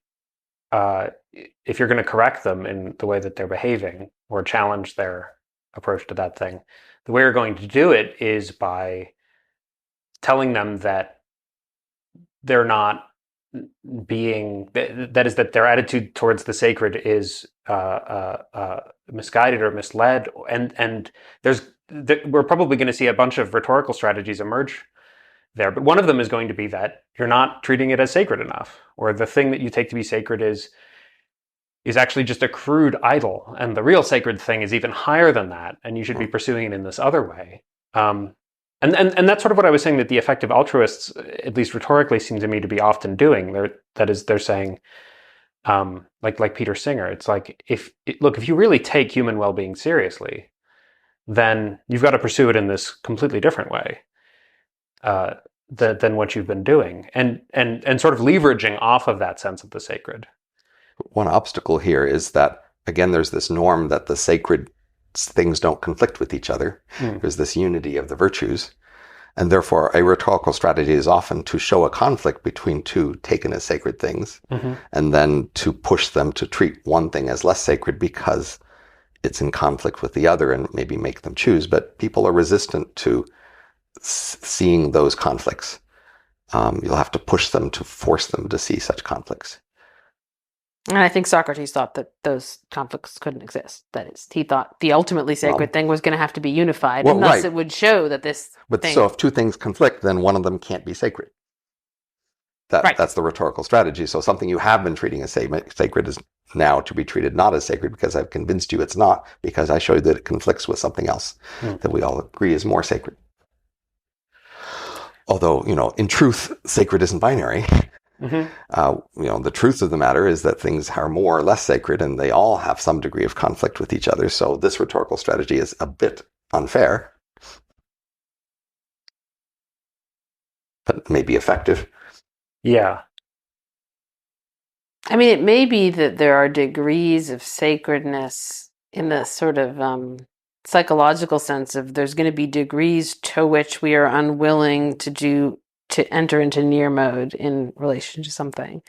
if you're going to correct them in the way that they're behaving or challenge their approach to that thing, the way you're going to do it is by telling them that they're not that their attitude towards the sacred is misguided or misled, and we're probably going to see a bunch of rhetorical strategies emerge there, but one of them is going to be that you're not treating it as sacred enough, or the thing that you take to be sacred is is actually just a crude idol, and the real sacred thing is even higher than that, and you should be pursuing it in this other way. And that's sort of what I was saying, that the effective altruists, at least rhetorically, seem to me to be often doing. They're saying, like Peter Singer, it's like, if you really take human well-being seriously, then you've got to pursue it in this completely different way than what you've been doing, and sort of leveraging off of that sense of the sacred. One obstacle here is that, again, there's this norm that the sacred things don't conflict with each other. There's this unity of the virtues. And therefore, a rhetorical strategy is often to show a conflict between two taken as sacred things, and then to push them to treat one thing as less sacred because it's in conflict with the other, and maybe make them choose. But people are resistant to seeing those conflicts. You'll have to push them to force them to see such conflicts. And I think Socrates thought that those conflicts couldn't exist. That is, he thought the ultimately sacred thing was going to have to be unified, and thus it would show that this thing... So if two things conflict, then one of them can't be sacred. That's the rhetorical strategy. So something you have been treating as sacred is now to be treated not as sacred, because I've convinced you it's not, because I showed that it conflicts with something else that we all agree is more sacred. Although, in truth, sacred isn't binary. The truth of the matter is that things are more or less sacred, and they all have some degree of conflict with each other. So this rhetorical strategy is a bit unfair, but may be effective. Yeah. I mean, it may be that there are degrees of sacredness in the sort of psychological sense of there's going to be degrees to which we are unwilling to enter into near mode in relation to something.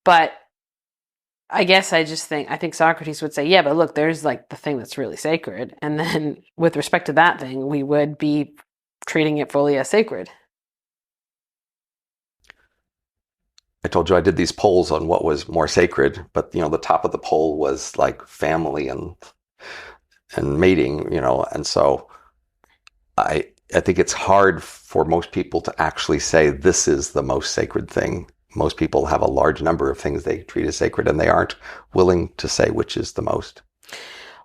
But I guess I think Socrates would say, yeah, but look, there's like the thing that's really sacred. And then with respect to that thing, we would be treating it fully as sacred. I told you I did these polls on what was more sacred, but the top of the poll was like family and mating, and so I think it's hard for most people to actually say this is the most sacred thing. Most people have a large number of things they treat as sacred, and they aren't willing to say which is the most.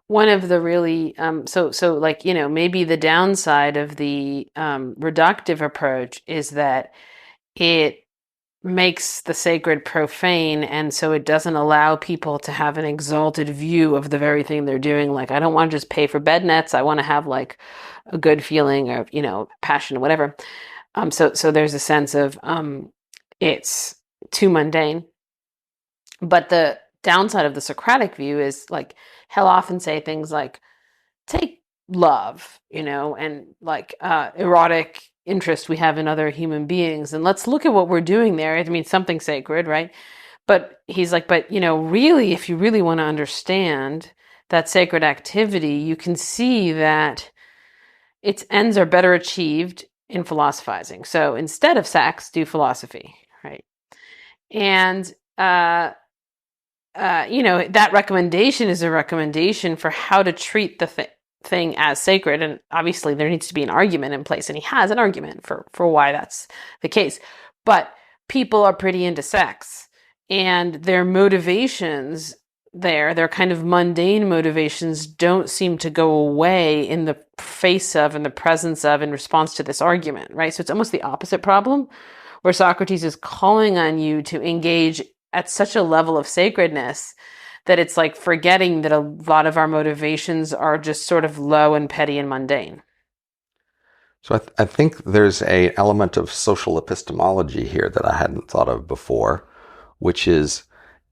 One of the really, maybe the downside of the reductive approach is that it makes the sacred profane, and so it doesn't allow people to have an exalted view of the very thing they're doing. Like, I don't want to just pay for bed nets. I want to have like a good feeling of, passion or whatever. So there's a sense of it's too mundane. But the downside of the Socratic view is, like, he'll often say things like, take love, and like erotic interest we have in other human beings, and let's look at what we're doing there. I mean, something sacred, right? But he's like, really, if you really want to understand that sacred activity, you can see that its ends are better achieved in philosophizing. So instead of sex, do philosophy, right? And that recommendation is a recommendation for how to treat the thing as sacred, and obviously there needs to be an argument in place, and he has an argument for why that's the case. But people are pretty into sex, and their motivations their kind of mundane motivations don't seem to go away in the face of, in the presence of, in response to this argument, right? So it's almost the opposite problem, where Socrates is calling on you to engage at such a level of sacredness that it's like forgetting that a lot of our motivations are just sort of low and petty and mundane. So I think there's an element of social epistemology here that I hadn't thought of before, which is,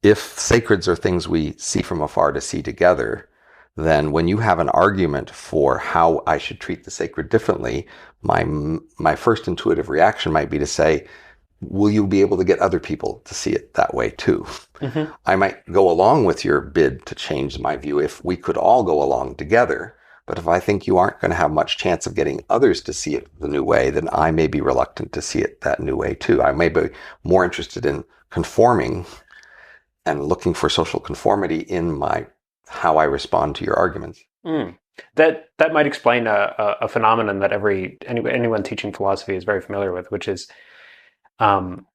if sacreds are things we see from afar to see together, then when you have an argument for how I should treat the sacred differently, my first intuitive reaction might be to say, will you be able to get other people to see it that way too? Mm-hmm. I might go along with your bid to change my view if we could all go along together. But if I think you aren't going to have much chance of getting others to see it the new way, then I may be reluctant to see it that new way too. I may be more interested in conforming and looking for social conformity in how I respond to your arguments. Mm. That might explain a phenomenon that anyone teaching philosophy is very familiar with, which is that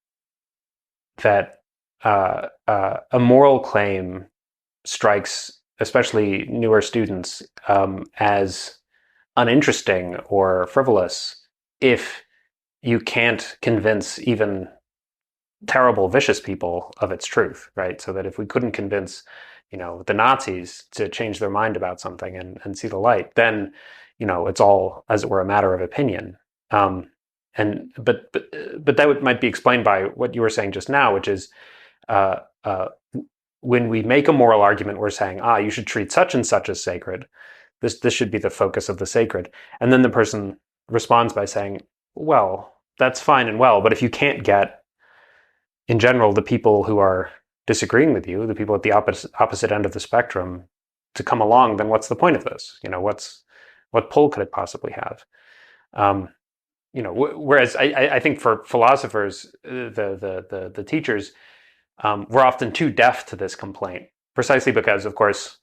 a moral claim strikes, especially newer students, as uninteresting or frivolous if you can't convince even terrible, vicious people of its truth, right? So that if we couldn't convince, the Nazis to change their mind about something and see the light, then, it's all, as it were, a matter of opinion. But that might be explained by what you were saying just now, which is uh, uh, when we make a moral argument, we're saying, you should treat such and such as sacred. This should be the focus of the sacred. And then the person responds by saying, well, that's fine and well, but if you can't get, in general, the people who are disagreeing with you, the people at the opposite end of the spectrum, to come along, then what's the point of this? What pull could it possibly have? Whereas I think for philosophers, the teachers, we're often too deaf to this complaint, precisely because, of course,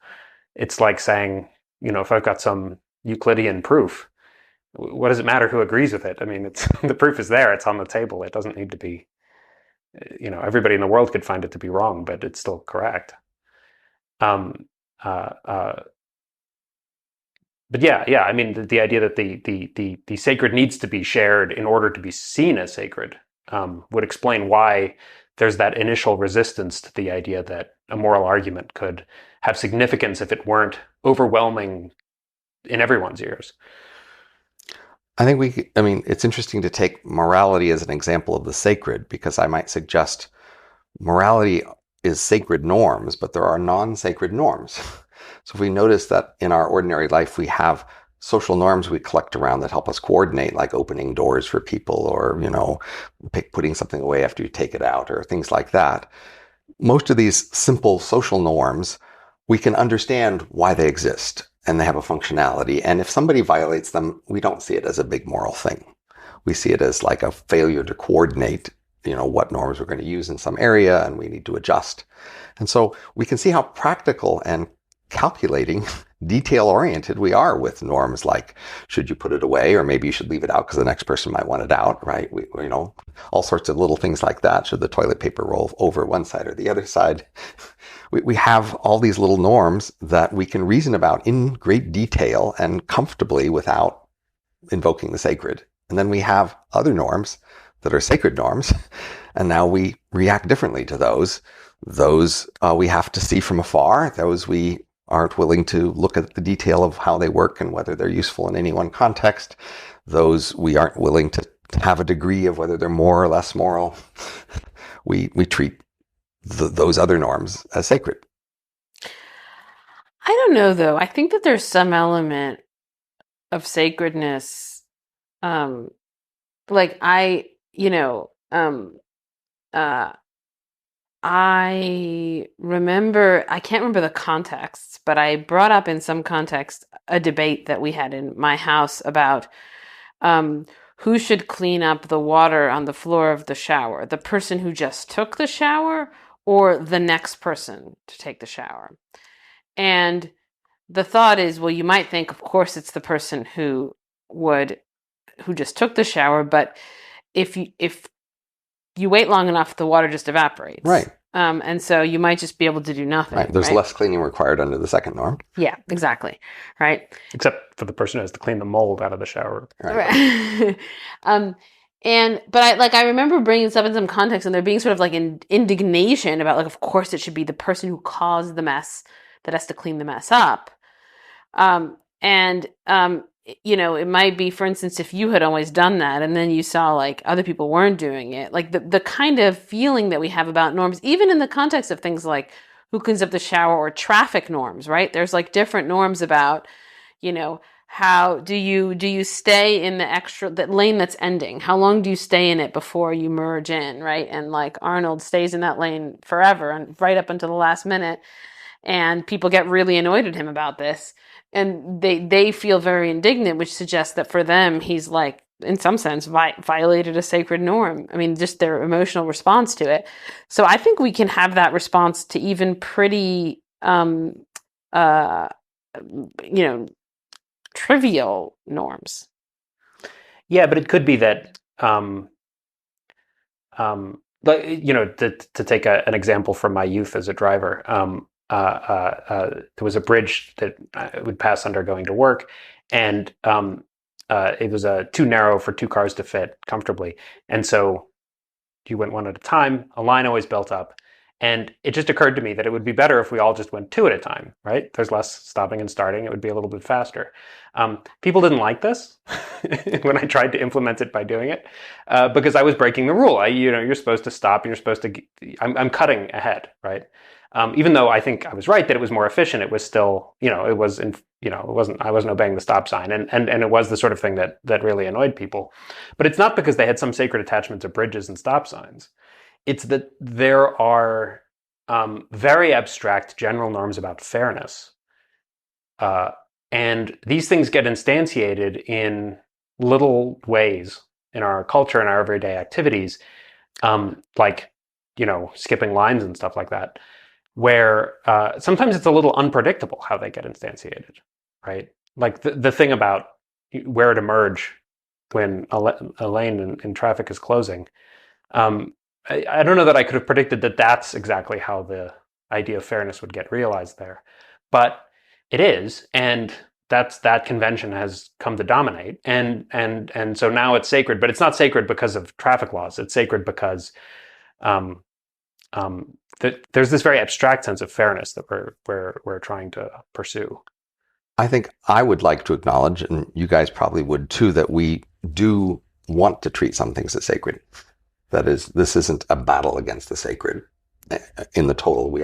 it's like saying, if I've got some Euclidean proof, what does it matter who agrees with it? I mean, it's the proof is there; it's on the table. It doesn't need to be, everybody in the world could find it to be wrong, but it's still correct. Um, uh, uh, but yeah. I mean, the idea that the sacred needs to be shared in order to be seen as sacred would explain why there's that initial resistance to the idea that a moral argument could have significance if it weren't overwhelming in everyone's ears. I mean, it's interesting to take morality as an example of the sacred, because I might suggest morality is sacred norms, but there are non-sacred norms. So if we notice that in our ordinary life, we have social norms we collect around that help us coordinate, like opening doors for people, or, putting something away after you take it out, or things like that. Most of these simple social norms, we can understand why they exist and they have a functionality. And if somebody violates them, we don't see it as a big moral thing. We see it as like a failure to coordinate, what norms we're going to use in some area, and we need to adjust. And so we can see how practical and calculating, detail-oriented we are with norms like, should you put it away, or maybe you should leave it out because the next person might want it out, right? All sorts of little things like that. Should the toilet paper roll over one side or the other side? We have all these little norms that we can reason about in great detail and comfortably without invoking the sacred. And then we have other norms that are sacred norms, and now we react differently to those. Those we have to see from afar. Those we aren't willing to look at the detail of how they work and whether they're useful in any one context. Those we aren't willing to have a degree of whether they're more or less moral. We treat those other norms as sacred. I don't know, though. I think that there's some element of sacredness. Like I remember, I can't remember the context, but I brought up in some context a debate that we had in my house about who should clean up the water on the floor of the shower, the person who just took the shower or the next person to take the shower. And the thought is, well, you might think, of course, it's the person who just took the shower, but if you wait long enough, the water just evaporates. Right. And so you might just be able to do nothing. Right. There's less cleaning required under the second norm. Yeah, exactly. Right. Except for the person who has to clean the mold out of the shower. Right. But I remember bringing stuff in some context, and there being sort of like an indignation about, like, of course it should be the person who caused the mess that has to clean the mess up. It might be, for instance, if you had always done that and then you saw like other people weren't doing it, like the kind of feeling that we have about norms, even in the context of things like who cleans up the shower or traffic norms, right? There's like different norms about, how do you stay in that lane that's ending? How long do you stay in it before you merge in, right? And like Arnold stays in that lane forever and right up until the last minute. And people get really annoyed at him about this. And they feel very indignant, which suggests that for them, he's like, in some sense, violated a sacred norm. I mean, just their emotional response to it. So I think we can have that response to even pretty, trivial norms. Yeah, but it could be that like, to take an example from my youth as a driver, there was a bridge that I would pass under going to work, and it was too narrow for two cars to fit comfortably, and so you went one at a time. A line always built up, and it just occurred to me that it would be better if we all just went two at a time. Right? There's less stopping and starting. It would be a little bit faster. People didn't like this when I tried to implement it by doing it, because I was breaking the rule. You're supposed to stop, and you're supposed to. I'm cutting ahead, right? Even though I think I was right that it was more efficient, it was still, it wasn't. I wasn't obeying the stop sign, and it was the sort of thing that really annoyed people. But it's not because they had some sacred attachment to bridges and stop signs. It's that there are very abstract general norms about fairness. And these things get instantiated in little ways in our culture and our everyday activities, like, skipping lines and stuff like that, where sometimes it's a little unpredictable how they get instantiated, right? Like the thing about where to merge when a lane in traffic is closing. I don't know that I could have predicted that that's exactly how the idea of fairness would get realized there, but it is, and that convention has come to dominate, and so now it's sacred, but it's not sacred because of traffic laws. It's sacred because there's this very abstract sense of fairness that we're trying to pursue. I think I would like to acknowledge, and you guys probably would too, that we do want to treat some things as sacred. That is, this isn't a battle against the sacred. In the total,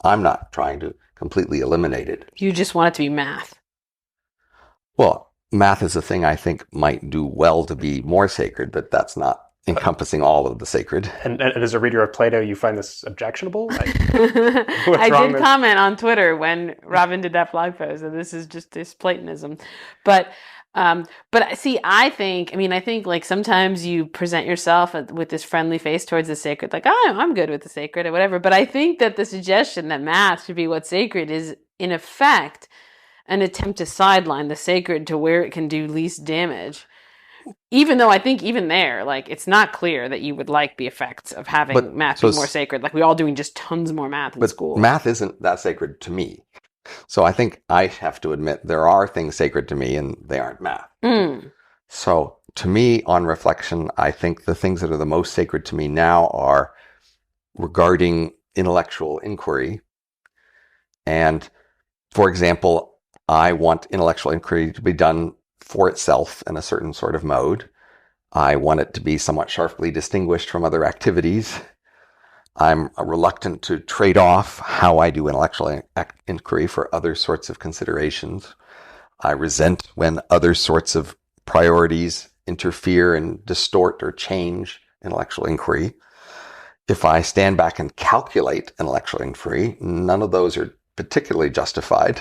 I'm not trying to completely eliminate it. You just want it to be math. Well, math is a thing I think might do well to be more sacred, but that's not encompassing all of the sacred. And as a reader of Plato, you find this objectionable? I did comment on Twitter when Robin did that blog post that this is just this Platonism. But see, I think like sometimes you present yourself with this friendly face towards the sacred, like, oh, I'm good with the sacred or whatever. But I think that the suggestion that math should be what's sacred is, in effect, an attempt to sideline the sacred to where it can do least damage. Even though I think even there, like, it's not clear that you would like the effects of having math be more sacred. Like, we all doing just tons more math in school. But math isn't that sacred to me. So I think I have to admit there are things sacred to me and they aren't math. So to me, on reflection, I think the things that are the most sacred to me now are regarding intellectual inquiry. And, for example, I want intellectual inquiry to be done for itself in a certain sort of mode. I want it to be somewhat sharply distinguished from other activities. I'm reluctant to trade off how I do intellectual inquiry for other sorts of considerations. I resent when other sorts of priorities interfere and distort or change intellectual inquiry. If I stand back and calculate intellectual inquiry, none of those are particularly justified.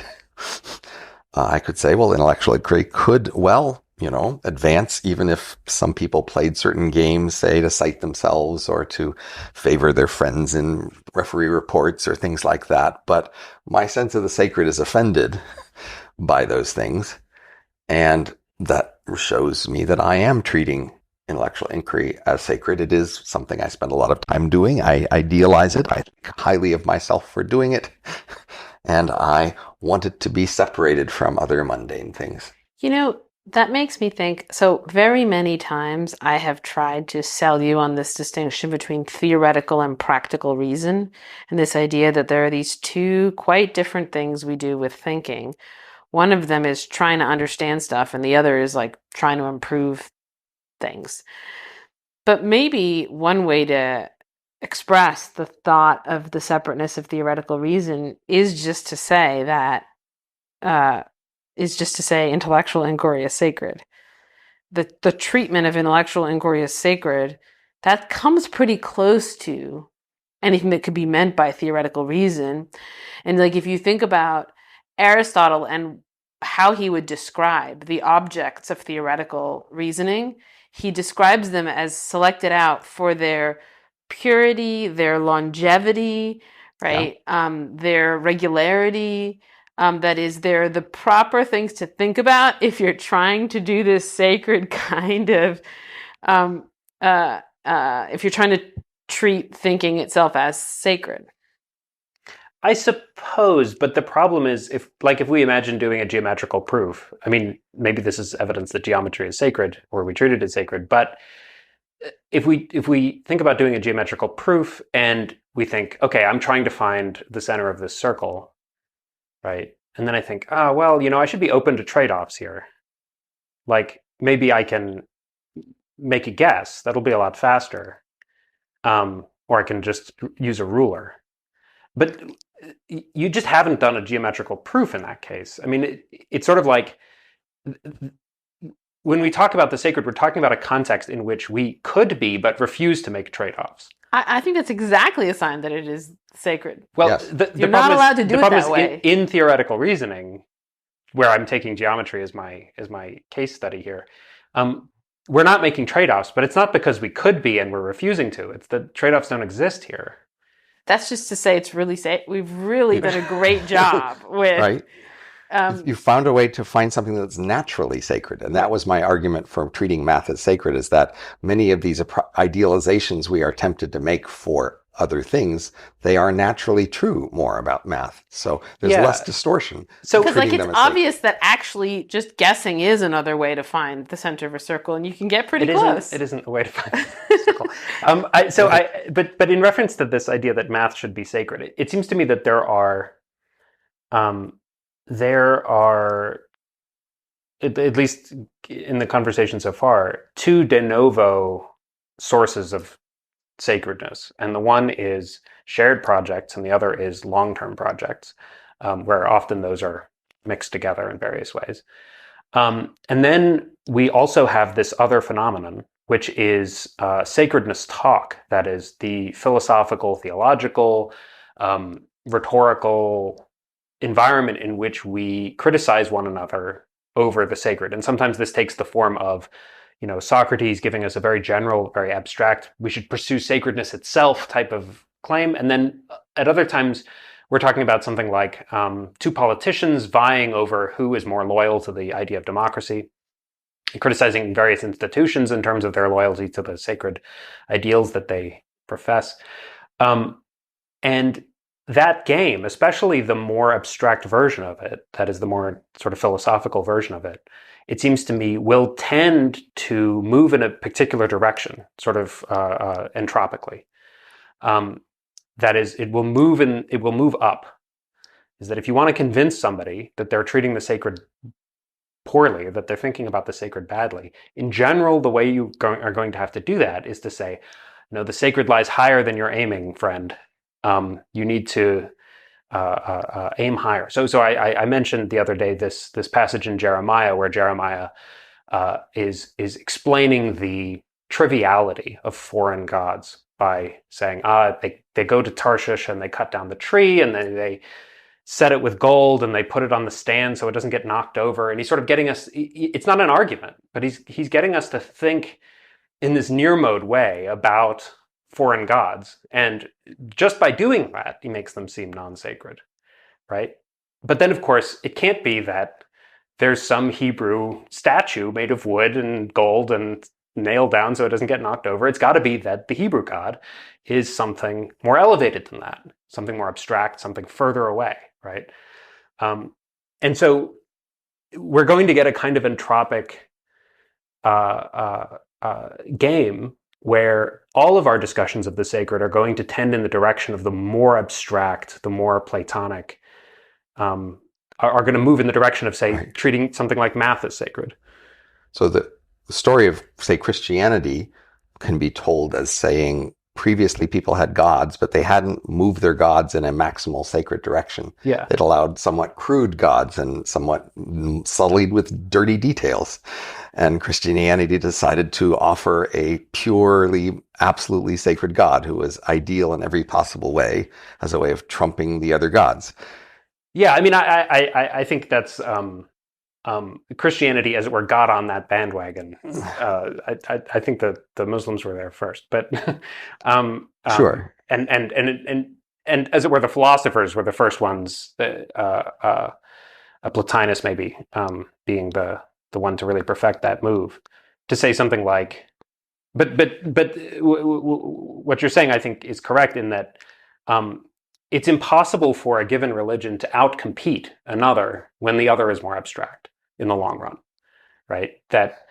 I could say, well, intellectual inquiry could, advance even if some people played certain games, say, to cite themselves or to favor their friends in referee reports or things like that. But my sense of the sacred is offended by those things. And that shows me that I am treating intellectual inquiry as sacred. It is something I spend a lot of time doing. I idealize it. I think highly of myself for doing it. And I want it to be separated from other mundane things. That makes me think, so very many times I have tried to sell you on this distinction between theoretical and practical reason, and this idea that there are these two quite different things we do with thinking. One of them is trying to understand stuff, and the other is like trying to improve things. But maybe one way to express the thought of the separateness of theoretical reason is just to say that intellectual inquiry is sacred. The treatment of intellectual inquiry as sacred, that comes pretty close to anything that could be meant by theoretical reason. And like, if you think about Aristotle and how he would describe the objects of theoretical reasoning, he describes them as selected out for their purity, their longevity, right? Yeah. Their regularity. That is, they're the proper things to think about if you're trying to do this sacred kind of, if you're trying to treat thinking itself as sacred. I suppose, but the problem is if we imagine doing a geometrical proof, I mean, maybe this is evidence that geometry is sacred, or we treat it as sacred, but if we think about doing a geometrical proof and we think, okay, I'm trying to find the center of this circle, right? And then I think, oh, well, I should be open to trade-offs here. Like, maybe I can make a guess. That'll be a lot faster. Or I can just use a ruler. But you just haven't done a geometrical proof in that case. I mean, it's sort of like when we talk about the sacred, we're talking about a context in which we could be, but refuse to make trade-offs. I think that's exactly a sign that it is sacred. Well, yes. You're not allowed to do it that way. In theoretical reasoning, where I'm taking geometry as my case study here, we're not making trade-offs, but it's not because we could be and we're refusing to. It's that trade-offs don't exist here. That's just to say it's really safe. We've really done a great job with... Right. You found a way to find something that's naturally sacred. And that was my argument for treating math as sacred, is that many of these idealizations we are tempted to make for other things, they are naturally true more about math. So there's less distortion. So because it's obvious that actually just guessing is another way to find the center of a circle, and you can get pretty close. It isn't a way to find the circle. But in reference to this idea that math should be sacred, it seems to me that there are, at least in the conversation so far, two de novo sources of sacredness. And the one is shared projects and the other is long-term projects, where often those are mixed together in various ways. And then we also have this other phenomenon, which is sacredness talk. That is the philosophical, theological, rhetorical environment in which we criticize one another over the sacred. And sometimes this takes the form of, Socrates giving us a very general, very abstract, we should pursue sacredness itself type of claim. And then at other times, we're talking about something like two politicians vying over who is more loyal to the idea of democracy, criticizing various institutions in terms of their loyalty to the sacred ideals that they profess. And that game, especially the more abstract version of it, that is the more sort of philosophical version of it, it seems to me will tend to move in a particular direction, sort of entropically. That is, it will move up. Is that if you want to convince somebody that they're treating the sacred poorly, that they're thinking about the sacred badly, in general, the way you are going to have to do that is to say, no, the sacred lies higher than you're aiming, friend. You need to aim higher. So I mentioned the other day this passage in Jeremiah where Jeremiah is explaining the triviality of foreign gods by saying, they go to Tarshish and they cut down the tree and then they set it with gold and they put it on the stand so it doesn't get knocked over. And he's sort of getting us, it's not an argument, but he's getting us to think in this near mode way about foreign gods. And just by doing that, he makes them seem non-sacred, right? But then, of course, it can't be that there's some Hebrew statue made of wood and gold and nailed down so it doesn't get knocked over. It's got to be that the Hebrew God is something more elevated than that, something more abstract, something further away, right? And so we're going to get a kind of entropic game where all of our discussions of the sacred are going to tend in the direction of the more abstract, the more Platonic, are going to move in the direction of, say, treating something like math as sacred. So the story of, say, Christianity can be told as saying previously people had gods, but they hadn't moved their gods in a maximal sacred direction. Yeah. It allowed somewhat crude gods and somewhat sullied with dirty details. And Christianity decided to offer a purely, absolutely sacred God who was ideal in every possible way as a way of trumping the other gods. Yeah, I mean, I think that's Christianity, as it were, got on that bandwagon. I think that the Muslims were there first, but sure. And as it were, the philosophers were the first ones. Plotinus maybe being the one to really perfect that move, to say something like, what you're saying, I think, is correct in that it's impossible for a given religion to outcompete another when the other is more abstract in the long run, right? That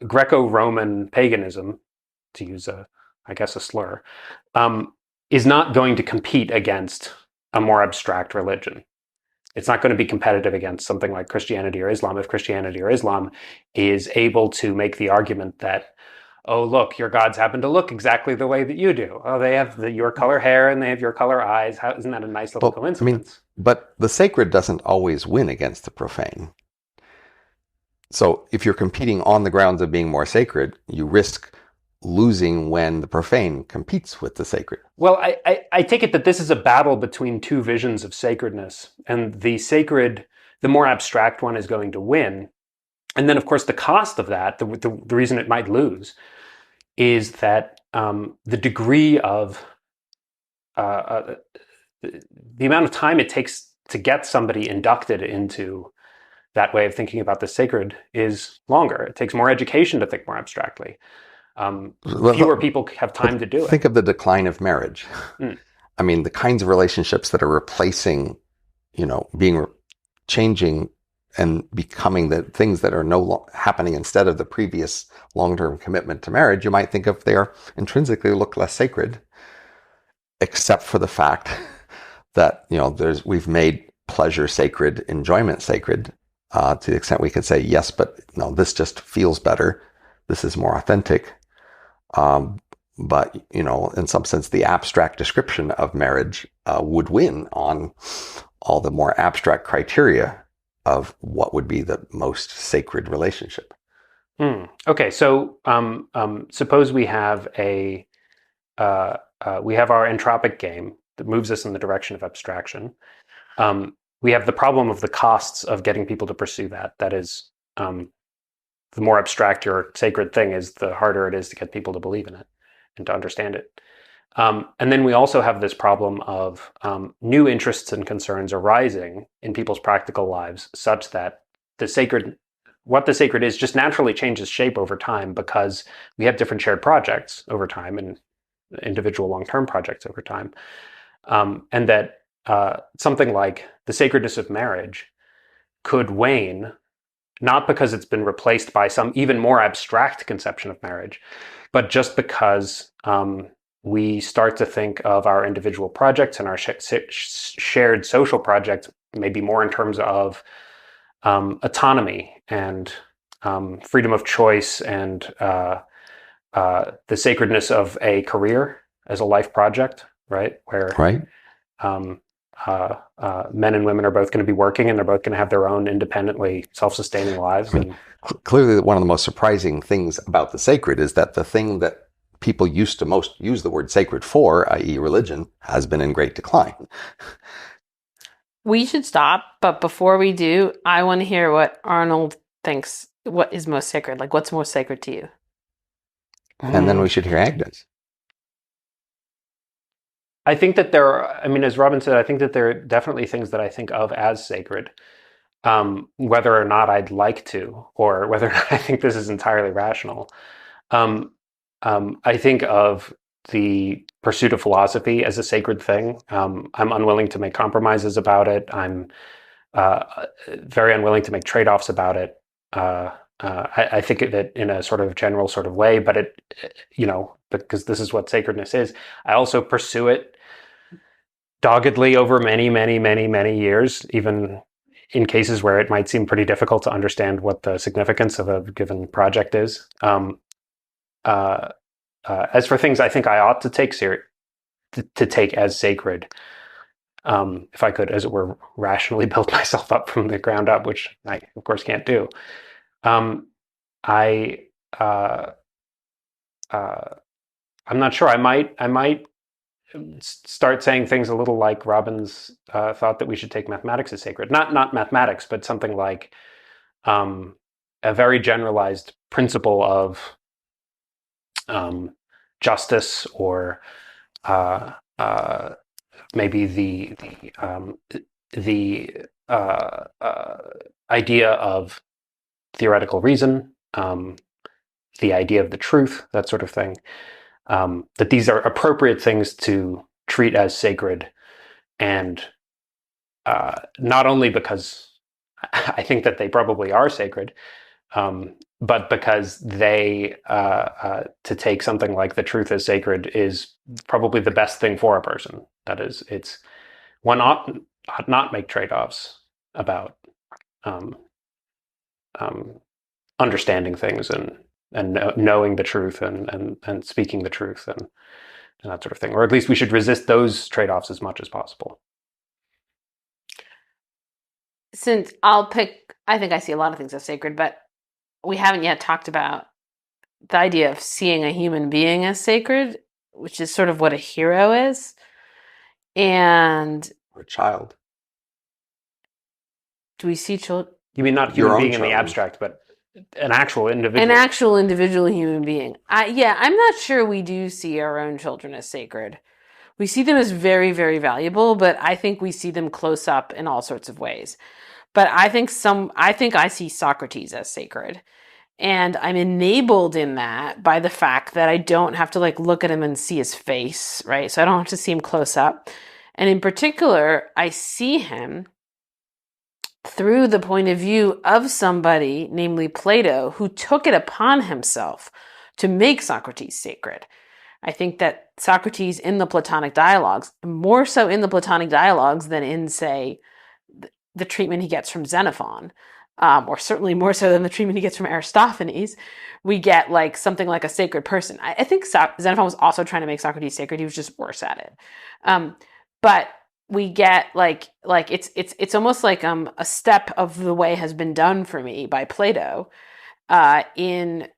Greco-Roman paganism, to use I guess a slur, is not going to compete against a more abstract religion. It's not going to be competitive against something like Christianity or Islam if Christianity or Islam is able to make the argument that, oh, look, your gods happen to look exactly the way that you do. Oh, they have your color hair and they have your color eyes. Isn't that a nice little coincidence? But the sacred doesn't always win against the profane. So if you're competing on the grounds of being more sacred, you risk losing when the profane competes with the sacred. Well, I take it that this is a battle between two visions of sacredness, and the sacred, the more abstract one, is going to win. And then, of course, the cost of that, the reason it might lose, is that the degree of the amount of time it takes to get somebody inducted into that way of thinking about the sacred is longer. It takes more education to think more abstractly. Fewer people have time to do it. Think of the decline of marriage. I mean, the kinds of relationships that are replacing, changing and becoming the things that are happening instead of the previous long-term commitment to marriage, you might think of they are intrinsically look less sacred, except for the fact that, we've made pleasure sacred, enjoyment sacred, to the extent we could say, yes, but no, this just feels better. This is more authentic. But, in some sense, the abstract description of marriage would win on all the more abstract criteria of what would be the most sacred relationship. Okay, so suppose we have we have our entropic game that moves us in the direction of abstraction. We have the problem of the costs of getting people to pursue that. That is, the more abstract your sacred thing is, the harder it is to get people to believe in it and to understand it. And then we also have this problem of new interests and concerns arising in people's practical lives, such that what the sacred is just naturally changes shape over time, because we have different shared projects over time and individual long-term projects over time. And that something like the sacredness of marriage could wane, not because it's been replaced by some even more abstract conception of marriage, but just because we start to think of our individual projects and our shared social projects maybe more in terms of autonomy and freedom of choice and the sacredness of a career as a life project, right? Where men and women are both going to be working and they're both going to have their own independently self-sustaining lives. And clearly, one of the most surprising things about the sacred is that the thing that people used to most use the word sacred for, i.e. religion, has been in great decline. We should stop, but before we do, I want to hear what Arnold thinks. What is most sacred? Like, what's most sacred to you? And then we should hear Agnes. I think that there are, as Robin said, I think that there are definitely things that I think of as sacred, whether or not I'd like to, or whether or not I think this is entirely rational. I think of the pursuit of philosophy as a sacred thing. I'm unwilling to make compromises about it. I'm very unwilling to make trade-offs about it. I think of it in a sort of general sort of way, but because this is what sacredness is. I also pursue it doggedly over many, many, many, many years, even in cases where it might seem pretty difficult to understand what the significance of a given project is. As for things I think I ought to take take as sacred, if I could, as it were, rationally build myself up from the ground up, which I, of course, can't do. I'm not sure. I might start saying things a little like Robin's thought that we should take mathematics as sacred. Not mathematics, but something like a very generalized principle of justice, or maybe the idea of theoretical reason, the idea of the truth, that sort of thing. That these are appropriate things to treat as sacred, and not only because I think that they probably are sacred, but because to take something like the truth as sacred is probably the best thing for a person. That is, one ought not make trade-offs about understanding things and knowing the truth and speaking the truth and that sort of thing. Or at least we should resist those trade-offs as much as possible. Since I think I see a lot of things as sacred, but we haven't yet talked about the idea of seeing a human being as sacred, which is sort of what a hero is. And Or a child. Do we see children? You mean not human being in the abstract, but an actual individual? An actual individual human being. Yeah, I'm not sure we do see our own children as sacred. We see them as very, very valuable, but I think we see them close up in all sorts of ways. But I think I see Socrates as sacred. And I'm enabled in that by the fact that I don't have to look at him and see his face, right? So I don't have to see him close up. And in particular, I see him through the point of view of somebody, namely Plato, who took it upon himself to make Socrates sacred. I think that Socrates in the Platonic dialogues, more so in the Platonic dialogues than in, say, the treatment he gets from Xenophon, or certainly more so than the treatment he gets from Aristophanes, we get something like a sacred person. I think Xenophon was also trying to make Socrates sacred. He was just worse at it. But we get it's almost like a step of the way has been done for me by Plato in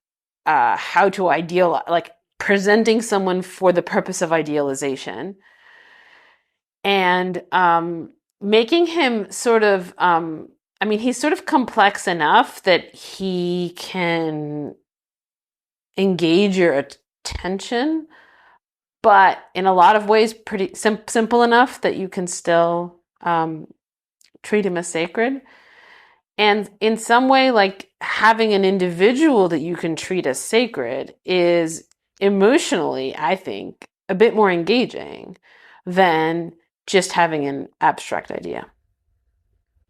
how to idealize, presenting someone for the purpose of idealization, and making him sort of he's sort of complex enough that he can engage your attention, but in a lot of ways pretty simple enough that you can still treat him as sacred. And in some way, having an individual that you can treat as sacred is emotionally, I think, a bit more engaging than just having an abstract idea.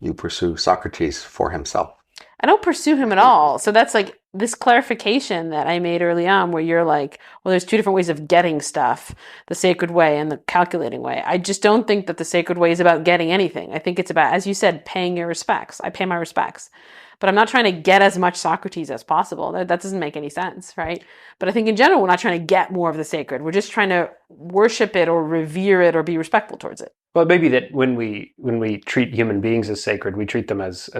You pursue Socrates for himself. I don't pursue him at all. So that's this clarification that I made early on where you're well, there's two different ways of getting stuff, the sacred way and the calculating way. I just don't think that the sacred way is about getting anything. I think it's about, as you said, paying your respects. I pay my respects. But I'm not trying to get as much Socrates as possible. That doesn't make any sense, right? But I think in general, we're not trying to get more of the sacred. We're just trying to worship it or revere it or be respectful towards it. Well, maybe that when we treat human beings as sacred, we treat them as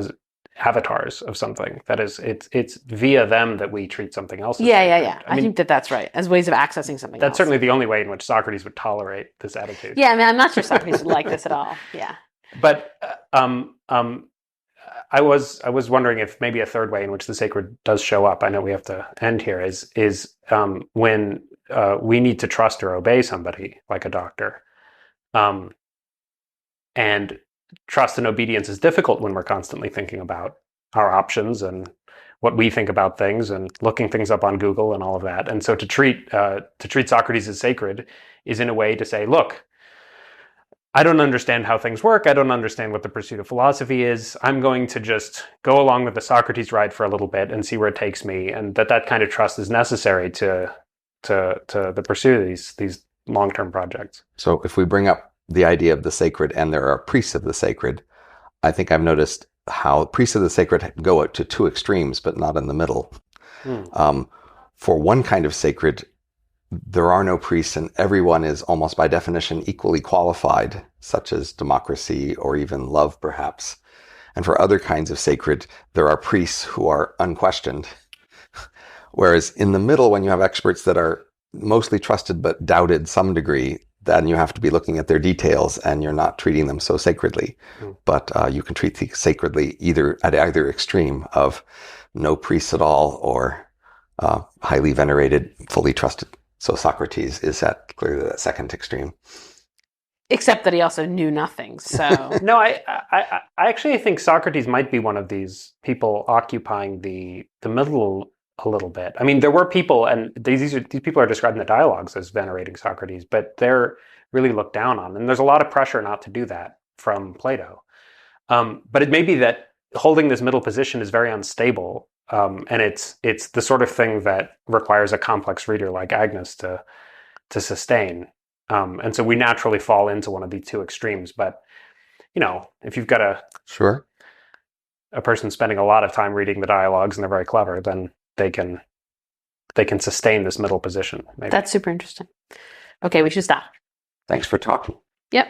avatars of something. That is, it's via them that we treat something else as sacred. Yeah. I think that's right, as ways of accessing something that's else. certainly the only way in which Socrates would tolerate this attitude. Yeah, I'm not sure Socrates would like this at all. Yeah. But I was wondering if maybe a third way in which the sacred does show up, I know we have to end here, is when we need to trust or obey somebody, like a doctor. And trust and obedience is difficult when we're constantly thinking about our options and what we think about things and looking things up on Google and all of that. And so to treat Socrates as sacred is in a way to say, look, I don't understand how things work. I don't understand what the pursuit of philosophy is. I'm going to just go along with the Socrates ride for a little bit and see where it takes me. And that kind of trust is necessary to the pursuit of these long-term projects. So if we bring up the idea of the sacred and there are priests of the sacred, I think I've noticed how priests of the sacred go to two extremes, but not in the middle. For one kind of sacred, there are no priests and everyone is almost by definition equally qualified, such as democracy or even love, perhaps. And for other kinds of sacred, there are priests who are unquestioned. Whereas in the middle, when you have experts that are mostly trusted but doubted some degree, then you have to be looking at their details and you're not treating them so sacredly. But you can treat things sacredly at either extreme of no priests at all or highly venerated, fully trusted. So Socrates is at clearly that second extreme. Except that he also knew nothing. So no, I actually think Socrates might be one of these people occupying the middle a little bit. I mean, there were people, and these people are described in the dialogues as venerating Socrates, but they're really looked down on. And there's a lot of pressure not to do that from Plato. But it may be that holding this middle position is very unstable, and it's the sort of thing that requires a complex reader like Agnes to sustain. And so we naturally fall into one of these two extremes. But if you've got a person spending a lot of time reading the dialogues and they're very clever, then they can sustain this middle position. Maybe. That's super interesting. Okay, we should stop. Thanks for talking. Yep.